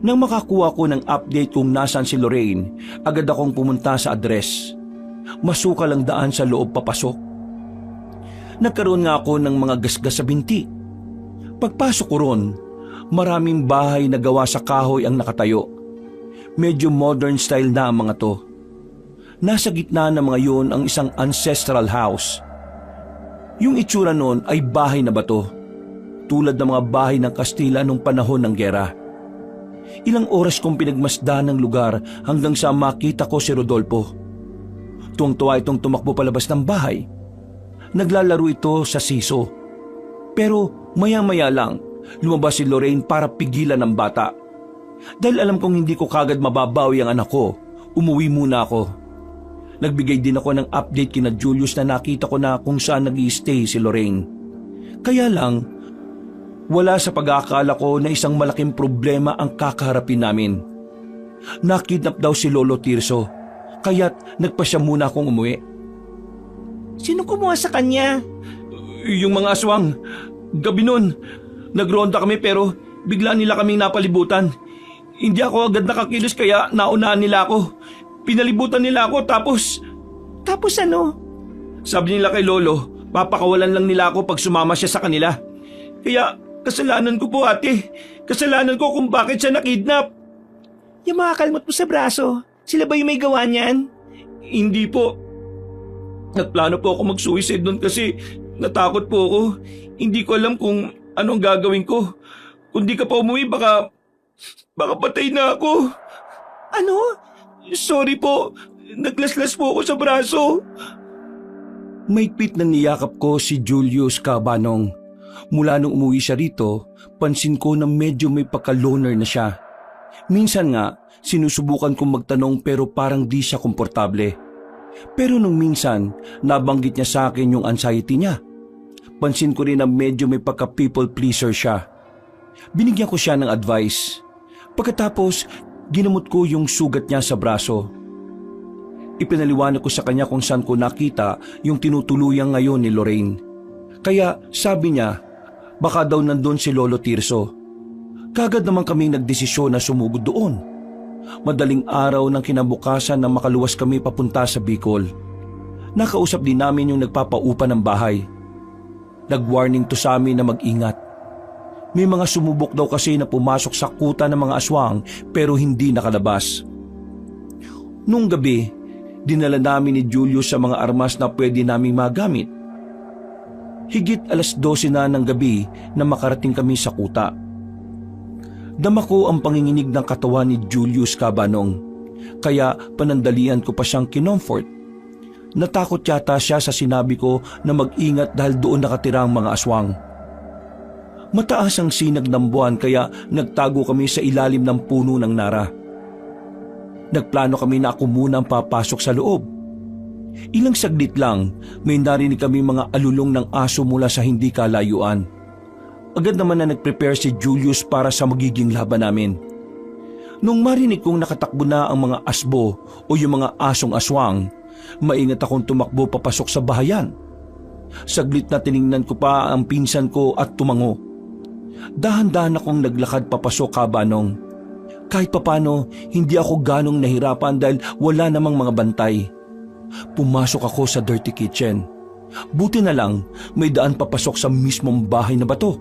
Nang makakuha ko ng update kung nasan si Lorraine, agad akong pumunta sa address. Masukal ang daan sa loob papasok. Nagkaroon nga ako ng mga gasgas sa binti. Pagpasok ko ron, maraming bahay na gawa sa kahoy ang nakatayo. Medyo modern style na ang mga to. Nasa gitna ng mga yun ang isang ancestral house. Yung itsura noon ay bahay na bato, tulad ng mga bahay ng Kastila nung panahon ng gera. Ilang oras kong pinagmasdan ng lugar hanggang sa makita ko si Rodolfo. Tuwang-tuwa itong tumakbo palabas ng bahay. Naglalaro ito sa siso. Pero maya-maya lang, lumabas si Lorraine para pigilan ng bata. Dahil alam kong hindi ko kagad mababawi ang anak ko, umuwi muna ako. Nagbigay din ako ng update kina Julius na nakita ko na kung saan nag-i-stay si Lorraine. Kaya lang, wala sa pag-aakala ko na isang malaking problema ang kakaharapin namin. Nakidnap daw si Lolo Tirso, kaya't nagpasya muna akong umuwi. Sino kumuha sa kanya? Yung mga aswang, gabi nun, nagronda kami pero bigla nila kaming napalibutan. Hindi ako agad nakakilos kaya naunahan nila ako. Pinalibutan nila ako tapos... Tapos ano? Sabi nila kay Lolo, papakawalan lang nila ako pag sumama siya sa kanila. Kaya kasalanan ko po, ate. Kasalanan ko kung bakit siya nakidnap. Yung mga kalmot mo sa braso, sila ba yung may gawa niyan? Hindi po. Nagplano po ako mag-suicide doon kasi natakot po ako. Hindi ko alam kung anong gagawin ko. Kung di ka pa umuwi, baka patay na ako. Ano? Sorry po, naglaslas po ako sa braso. Maigpit na niyakap ko si Julius, Kabanong. Mula nung umuwi siya rito, pansin ko na medyo may pagka-loner na siya. Minsan nga, sinusubukan kong magtanong pero parang di siya komportable. Pero nung minsan, nabanggit niya sa akin yung anxiety niya. Pansin ko rin na medyo may pagka-people pleaser siya. Binigyan ko siya ng advice. Pagkatapos, ginamot ko yung sugat niya sa braso. Ipinaliwanag ko sa kanya kung saan ko nakita yung tinutuluyang ngayon ni Lorraine. Kaya sabi niya, baka daw nandun si Lolo Tirso. Kagad naman kaming nagdesisyon na sumugod doon. Madaling araw ng kinabukasan na makaluwas kami papunta sa Bicol. Nakausap din namin yung nagpapaupa ng bahay. Nag-warning to sa amin na mag-ingat. May mga sumubok daw kasi na pumasok sa kuta ng mga aswang pero hindi nakalabas. Nung gabi, dinala namin ni Julius sa mga armas na pwede naming magamit. Higit 12:00 na ng gabi na makarating kami sa kuta. Dama ko ang panginginig ng katawan ni Julius, Kabanong, kaya panandalian ko pa siyang kinomfort. Natakot yata siya sa sinabi ko na mag-ingat dahil doon nakatira ang mga aswang. Mataas ang sinag ng buwan kaya nagtago kami sa ilalim ng puno ng nara. Nagplano kami na ako muna ang papasok sa loob. Ilang saglit lang, may narinig kami mga alulong ng aso mula sa hindi kalayuan. Agad naman na nag-prepare si Julius para sa magiging laban namin. Nung marinig kong nakatakbo na ang mga asbo o yung mga asong aswang, maingat akong tumakbo papasok sa bahayan. Saglit na tiningnan ko pa ang pinsan ko at tumango. Dahan-dahan akong naglakad papasok, Kabanong. Kahit papano, hindi ako ganong nahirapan dahil wala namang mga bantay. Pumasok ako sa dirty kitchen. Buti na lang, may daan papasok sa mismong bahay na bato.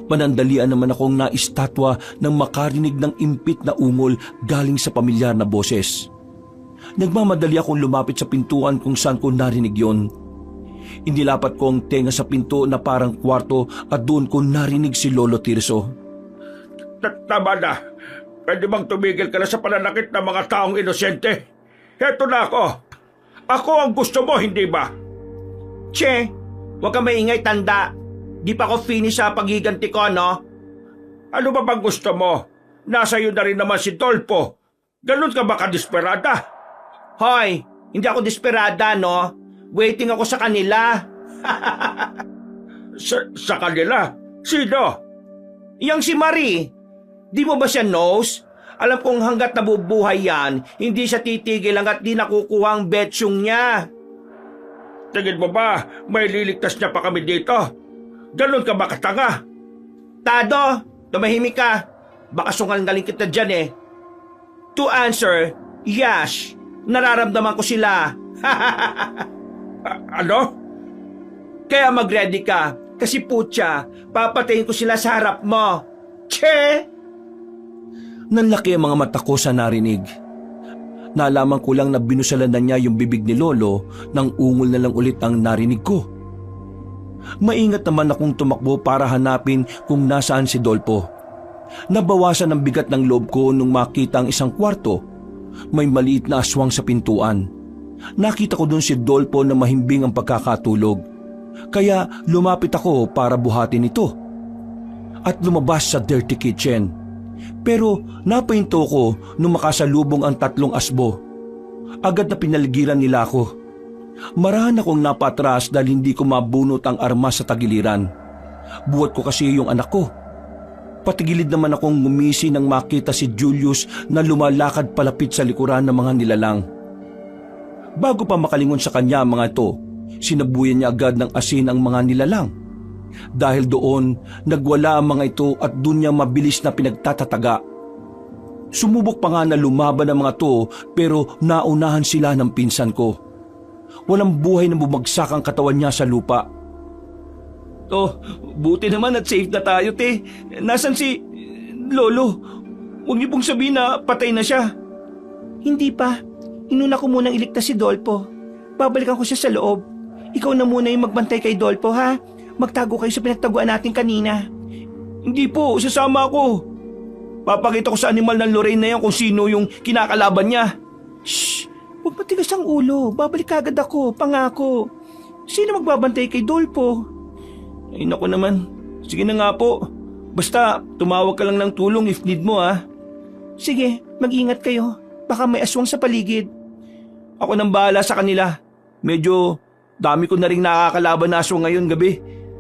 Panandalian naman akong naistatwa nang makarinig ng impit na ungol galing sa pamilyar na boses. Nagmamadali akong lumapit sa pintuan kung saan ko narinig yon. Inilapat ko ang tenga sa pinto na parang kwarto at doon ko narinig si Lolo Tirso. Tama na. Pwede bang tumigil ka na sa pananakit ng mga taong inosente? Heto na ako. Ako ang gusto mo, hindi ba? Che, huwag ka maingay, tanda. Di pa ako finish sa paghiganti ko, no? Ano ba bang gusto mo? Nasa iyo na rin naman si Dolpo. Ganun ka ba kadesperada? Hoy, hindi ako desperada, no? Waiting ako sa kanila. Sa kanila? Sino? Yang si Marie. Di mo ba siya knows? Alam kong hanggat nabubuhay yan, hindi siya titigil hanggat di nakukuha ang betsyong niya. Tingin mo ba may liligtas niya pa kami dito? Ganun ka ba katanga? Tado, tumahimik ka. Baka sungal-galing kita dyan eh. To answer, yes, nararamdaman ko sila. Ano? Kaya mag-ready ka, kasi putya, papatayin ko sila sa harap mo. Che! Nanlaki ang mga mata ko sa narinig. Nalaman ko lang na binusalan na niya yung bibig ni Lolo nang ungol na lang ulit ang narinig ko. Maingat naman akong tumakbo para hanapin kung nasaan si Dolpo. Nabawasan ang bigat ng loob ko nung makita ang isang kwarto. May maliit na aswang sa pintuan. Nakita ko doon si Dolpo na mahimbing ang pagkakatulog. Kaya lumapit ako para buhatin ito. At lumabas sa dirty kitchen. Pero napahinto ko nung makasalubong ang 3 asbo. Agad na pinaligiran nila ako. Marahan akong napatras dahil hindi ko mabunot ang armas sa tagiliran. Buhat ko kasi yung anak ko. Patigilid naman akong ngumisi nang makita si Julius na lumalakad palapit sa likuran ng mga nilalang. Bago pa makalingon sa kanya ang mga ito, sinabuyan niya agad ng asin ang mga nilalang. Dahil doon, nagwala ang mga ito at doon niya mabilis na pinagtatataga. Sumubok pa nga na lumaban ang mga to pero naunahan sila ng pinsan ko. Walang buhay na bumagsak ang katawan niya sa lupa. Oh, buti naman at safe na tayo, te. Nasaan si Lolo? Huwag niyo pong sabihin na patay na siya. Hindi pa. Inuna ko munang iligtas si Dolpo. Babalikan ko siya sa loob. Ikaw na muna yung magbantay kay Dolpo, ha? Magtago kayo sa pinagtaguan natin kanina. Hindi po, sasama ako. Papakita ko sa animal ng Lorraine na yan kung sino yung kinakalaban niya. Shh! Huwag matigas ang ulo. Babalik agad ako, pangako. Sino magbabantay kay Dolpo? Ay naku naman. Sige na nga po. Basta, tumawag ka lang ng tulong if need mo, ha? Sige, mag-ingat kayo. Baka may aswang sa paligid. Ako nang bahala sa kanila. Medyo dami ko na rin nakakalaban na aswang ngayon gabi.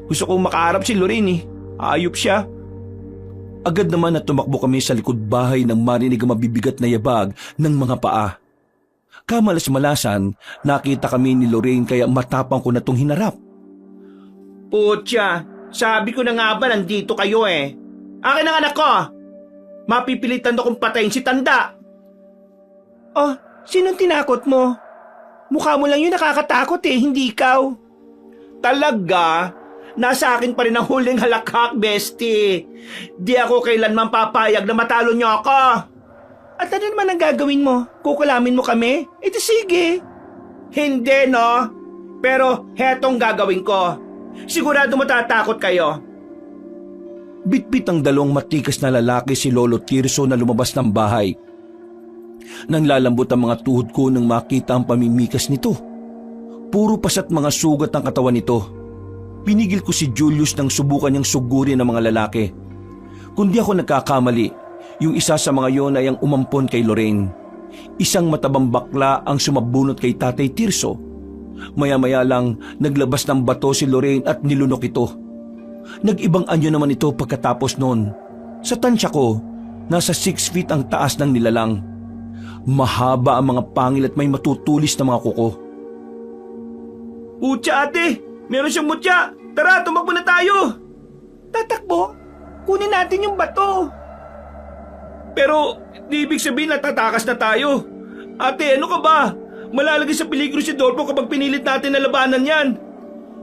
Gusto kong makaharap si Lorraine eh. Ayop siya. Agad naman na tumakbo kami sa likod bahay nang marinig ang mabibigat na yabag ng mga paa. Kamalas-malasan, nakita kami ni Lorraine kaya matapang ko na itong hinarap. Putya, sabi ko na nga ba nandito kayo eh. Akin ang anak ko. Mapipilitan akong patayin si Tanda. Oh, sinong tinakot mo? Mukha mo lang yun nakakatakot eh, hindi ikaw. Talaga? Nasa akin pa rin ang huling halakhak, bestie. Di ako kailanman papayag na matalo niyo ako. At ano naman ang gagawin mo? Kukulamin mo kami? Ito sige. Hindi, no? Pero hetong gagawin ko. Sigurado matatakot kayo. Bitbit ang 2 matikas na lalaki si Lolo Tirso na lumabas ng bahay. Nang lalambot ang mga tuhod ko nang makita ang pamimikas nito. Puro pasat mga sugat ang katawan nito. Pinigil ko si Julius nang subukan niyang sugurin ang mga lalaki. Kundi ako nagkakamali, yung isa sa mga yon ay ang umampon kay Lorraine. Isang matabang bakla ang sumabunot kay Tatay Tirso. Maya-maya lang naglabas ng bato si Lorraine at nilunok ito. Nag-ibang anyo naman ito pagkatapos noon. Sa tansya ko, nasa 6 feet ang taas ng nilalang. Mahaba ang mga pangil at may matutulis na mga kuko. Putya ate! Meron siyang mutya! Tara, tumakbo na tayo! Tatakbo? Kunin natin yung bato. Pero, di ibig sabihin na tatakas na tayo. Ate, ano ka ba? Malalagay sa peligro si Dolpo kapag pinilit natin na labanan yan.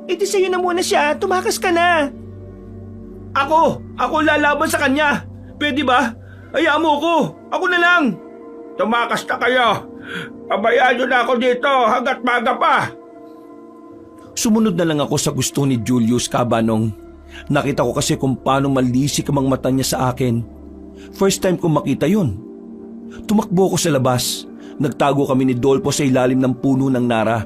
E di sa'yo na muna siya, tumakas ka na. Ako lalaban sa kanya. Pwede ba? Hayaan mo ako. Ako na lang. Tumakas na kayo. Pabayaan nyo na ako dito hanggat maga pa. Sumunod na lang ako sa gusto ni Julius, Kabanong. Nakita ko kasi kung paano malisik ang mga mata niya sa akin. First time kong makita yun. Tumakbo ko sa labas. Nagtago kami ni Dolpo sa ilalim ng puno ng nara.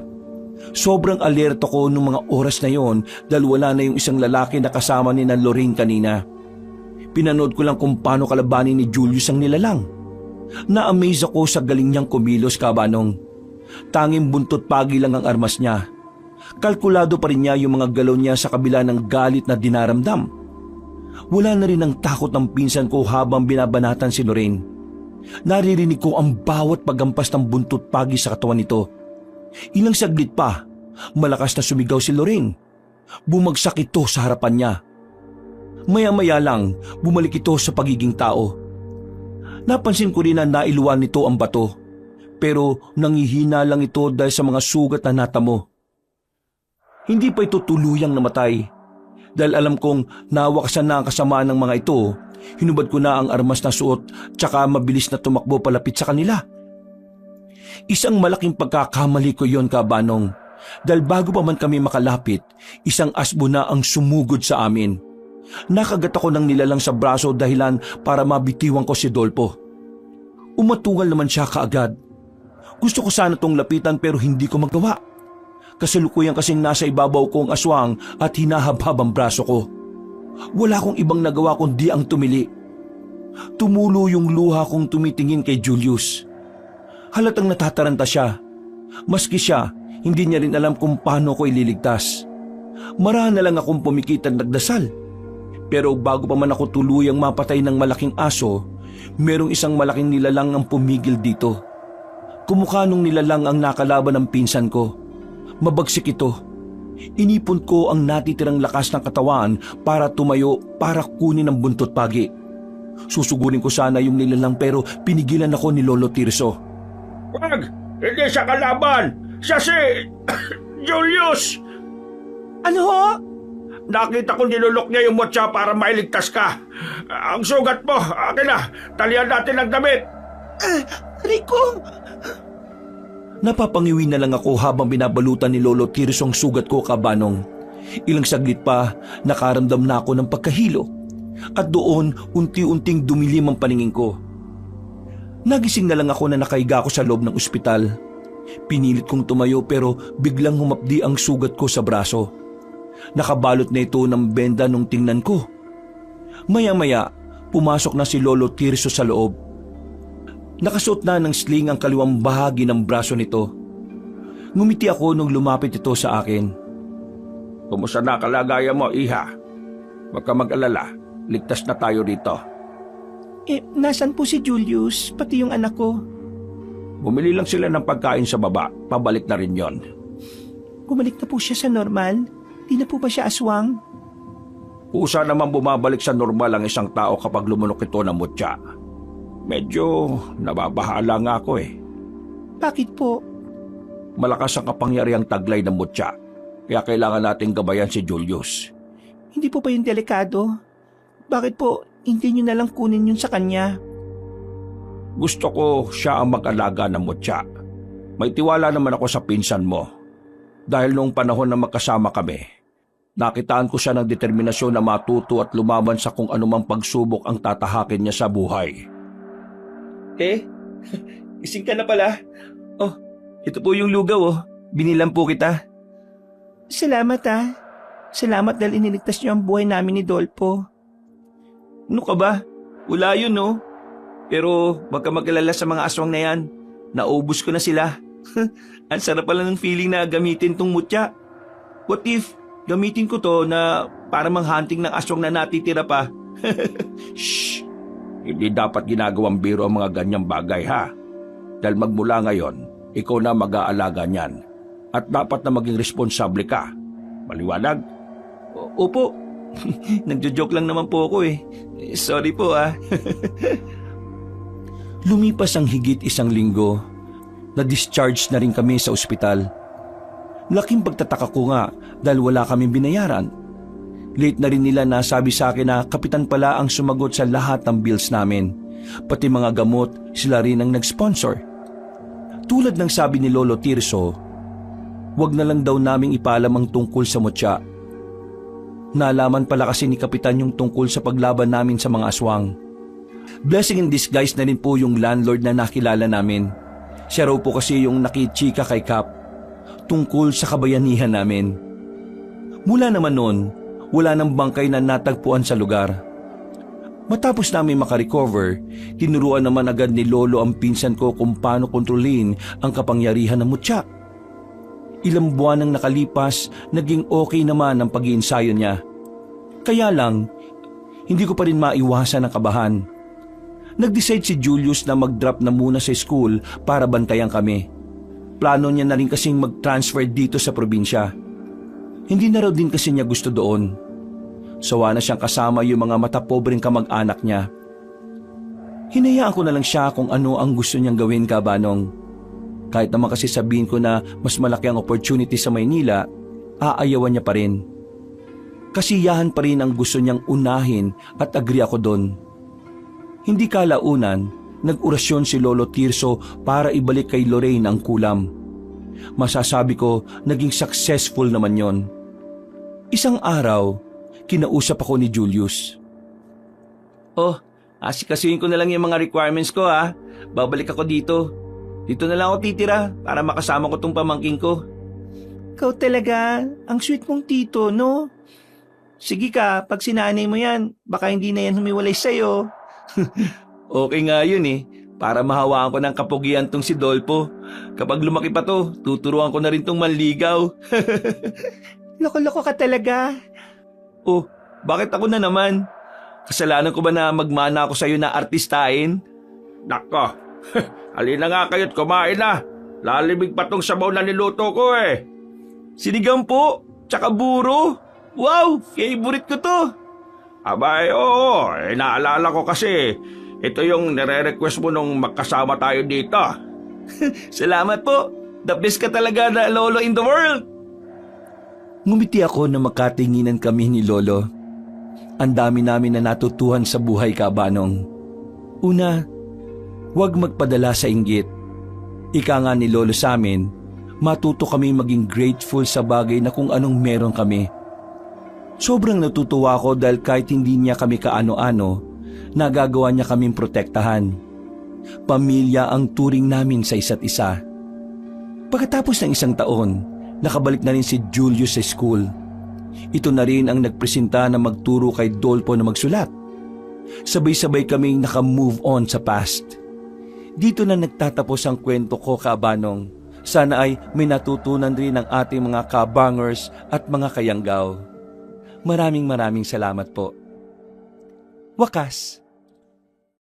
Sobrang alerto ko nung mga oras na yon dahil wala na yung isang lalaki na kasama ni na Lorraine kanina. Pinanood ko lang kung paano kalabanin ni Julius ang nilalang. Na-amaze ako sa galing niyang kumilos, Kabanong. Tanging buntot pagi lang ang armas niya. Kalkulado pa rin niya yung mga galaw niya sa kabila ng galit na dinaramdam. Wala na rin ang takot ng pinsan ko habang binabanatan si Lorraine. Naririnig ko ang bawat paggampas ng buntot pagi sa katawan nito. Ilang saglit pa, malakas na sumigaw si Lorraine. Bumagsak ito sa harapan niya. Maya-maya lang, bumalik ito sa pagiging tao. Napansin ko rin na nailuwan nito ang bato, pero nangihina lang ito dahil sa mga sugat na natamo. Hindi pa ito tuluyang namatay. Dahil alam kong nawakasan na ang kasamaan ng mga ito, hinubad ko na ang armas na suot tsaka mabilis na tumakbo palapit sa kanila. Isang malaking pagkakamali ko yon, Kabanong, dahil bago pa man kami makalapit, isang asbo na ang sumugod sa amin. Nakagat ako ng nilalang sa braso dahilan para mabitiwan ko si Dolpo. Umatungal naman siya kaagad. Gusto ko sana tong lapitan pero hindi ko magawa. Kasalukuyan kasing nasa ibabaw ko ang aswang at hinahabhab ang braso ko. Wala akong ibang nagawa kundi ang tumili. Tumulo yung luha kong tumitingin kay Julius. Halatang natataranta siya. Maski siya, hindi niya rin alam kung paano ko ililigtas. Marahil na lang akong pumikit at nagdasal. Pero bago pa man ako tuluyang mapatay ng malaking aso, merong isang malaking nilalang ang pumigil dito. Kumukha nung nilalang ang nakalaban ng pinsan ko. Mabagsik ito. Inipon ko ang natitirang lakas ng katawan para tumayo para kunin ang buntot pagi. Susugurin ko sana yung nilalang pero pinigilan ako ni Lolo Tirso. Wag! Hindi siya kalaban! Siya si... Julius! Ano ho? Nakita ko nilulok niya yung mutya para mailigtas ka. Ang sugat mo, akin na. Talian natin ang damit. Rico! Napapangiwi na lang ako habang binabalutan ni Lolo Tirso ang sugat ko, Kabanong. Ilang saglit pa, nakaramdam na ako ng pagkahilo. At doon, unti-unting dumilim ang paningin ko. Nagising na lang ako na nakahiga ako sa loob ng ospital. Pinilit kong tumayo pero biglang humapdi ang sugat ko sa braso. Nakabalot na ito ng benda nung tingnan ko. Maya-maya, pumasok na si Lolo Tirso sa loob. Nakasuot na ng sling ang kaliwang bahagi ng braso nito. Ngumiti ako nung lumapit ito sa akin. Kumusta na kalagayan mo, Iha? Huwag ka mag-alala. Ligtas na tayo dito. Nasan po si Julius, pati yung anak ko? Bumili lang sila ng pagkain sa baba. Pabalik na rin yon. Bumalik na po siya sa normal? Di na po ba siya aswang? Kusa naman bumabalik sa normal ang isang tao kapag lumunok ito ng mutya. Medyo nababahala nga ako eh. Bakit po? Malakas ang kapangyarihang taglay ng mutya. Kaya kailangan nating gabayan si Julius. Hindi po ba yung delikado? Bakit po hindi nyo nalang kunin yun sa kanya? Gusto ko siya ang mag-alaga ng mutya. May tiwala naman ako sa pinsan mo. Dahil noong panahon na magkasama kami, nakitaan ko siya ng determinasyon na matuto at lumaban sa kung anumang pagsubok ang tatahakin niya sa buhay. Gising ka na pala. Oh, ito po yung lugaw oh. Binilang po kita. Salamat ah. Salamat dahil iniligtas niyo ang buhay namin ni Dolpo. Ano ka ba? Wala yun no. Pero wag ka mag-alala sa mga aswang na yan. Naubos ko na sila. Ang sarap pala ng feeling na gamitin tong mutya. What if gamitin ko to na para manghunting ng aswang na natitira pa? Shh! Hindi dapat ginagawang biro ang mga ganyang bagay ha. Dahil magmula ngayon, ikaw na mag-aalaga niyan. At dapat na maging responsable ka. Maliwanag? Opo. Nagjo-joke lang naman po ako eh. Sorry po ah. Lumipas ang higit isang linggo. Na-discharge na rin kami sa ospital. Laking pagtataka ko nga dahil wala kaming binayaran. Late na rin nila nasabi sa akin na kapitan pala ang sumagot sa lahat ng bills namin. Pati mga gamot, sila rin ang nag-sponsor. Tulad ng sabi ni Lolo Tirso, wag na lang daw naming ipaalam ang tungkol sa mutya. Nalaman pala kasi ni Kapitan yung tungkol sa paglaban namin sa mga aswang. Blessing in disguise na rin po yung landlord na nakilala namin. Siya raw po kasi yung nakichika kay Kap tungkol sa kabayanihan namin. Mula naman noon, wala nang bangkay na natagpuan sa lugar. Matapos namin makarecover, tinuruan naman agad ni Lolo ang pinsan ko kung paano kontrolin ang kapangyarihan ng mutya. Ilang buwan nang nakalipas, naging okay naman ang pag-iinsayo niya. Kaya lang, hindi ko pa rin maiwasan ang kabahan. Nag-decide si Julius na mag-drop na muna sa school para bantayan kami. Plano niya na rin kasing mag-transfer dito sa probinsya. Hindi na raw din kasi niya gusto doon. Sawa na siyang kasama yung mga matapobreng kamag-anak niya. Hinayaan ko na lang siya kung ano ang gusto niyang gawin, Kabanong. Kahit naman kasi sabihin ko na mas malaki ang opportunity sa Maynila, aayawan niya pa rin. Kasiyahan pa rin ang gusto niyang unahin at agree ako doon. Hindi kalaunan, nag-orasyon si Lolo Tirso para ibalik kay Lorraine ang kulam. Masasabi ko, naging successful naman yon. Isang araw, kinausap ako ni Julius. Oh, asikasuhin ko na lang yung mga requirements ko ha. Babalik ako dito. Dito na lang ako titira para makasama ko tong pamangking ko. Ikaw talaga, ang sweet mong tito, no? Sige ka, pag sinanay mo yan, baka hindi na yan humiwalay sa'yo. Okay nga yun eh. Para mahawaan ko ng kapugian tong si Dolpo. Kapag lumaki pa to, tuturuan ko na rin tong manligaw. Loko-loko ka talaga. Oh, bakit ako na naman? Kasalanan ko ba na magmana ako sa'yo na artistahin? Nako, halina nga kayo't kumain na. Lalimig pa tong sabaw na niluto ko eh. Sinigang po, tsaka buro. Wow, favorite ko to. Abay, oo, naalala ko kasi ito yung nire-request mo nung magkasama tayo dito. Salamat po. The best ka talaga na lolo in the world. Ngumiti ako na makatinginan kami ni Lolo. Ang dami namin na natutuhan sa buhay, Kabanong. Una, huwag magpadala sa inggit. Ika nga ni Lolo sa amin, matuto kami maging grateful sa bagay na kung anong meron kami. Sobrang natutuwa ako dahil kahit hindi niya kami kaano-ano, nagagawa niya kaming protektahan. Pamilya ang turing namin sa isa't isa. Pagkatapos ng isang taon, nakabalik na rin si Julius sa school. Ito na rin ang nagpresenta na magturo kay Dolpo na magsulat. Sabay-sabay kaming naka-move on sa past. Dito na nagtatapos ang kwento ko, Kabanong. Sana ay may natutunan rin ang ating mga kabangers at mga kayanggaw. Maraming salamat po. Wakas.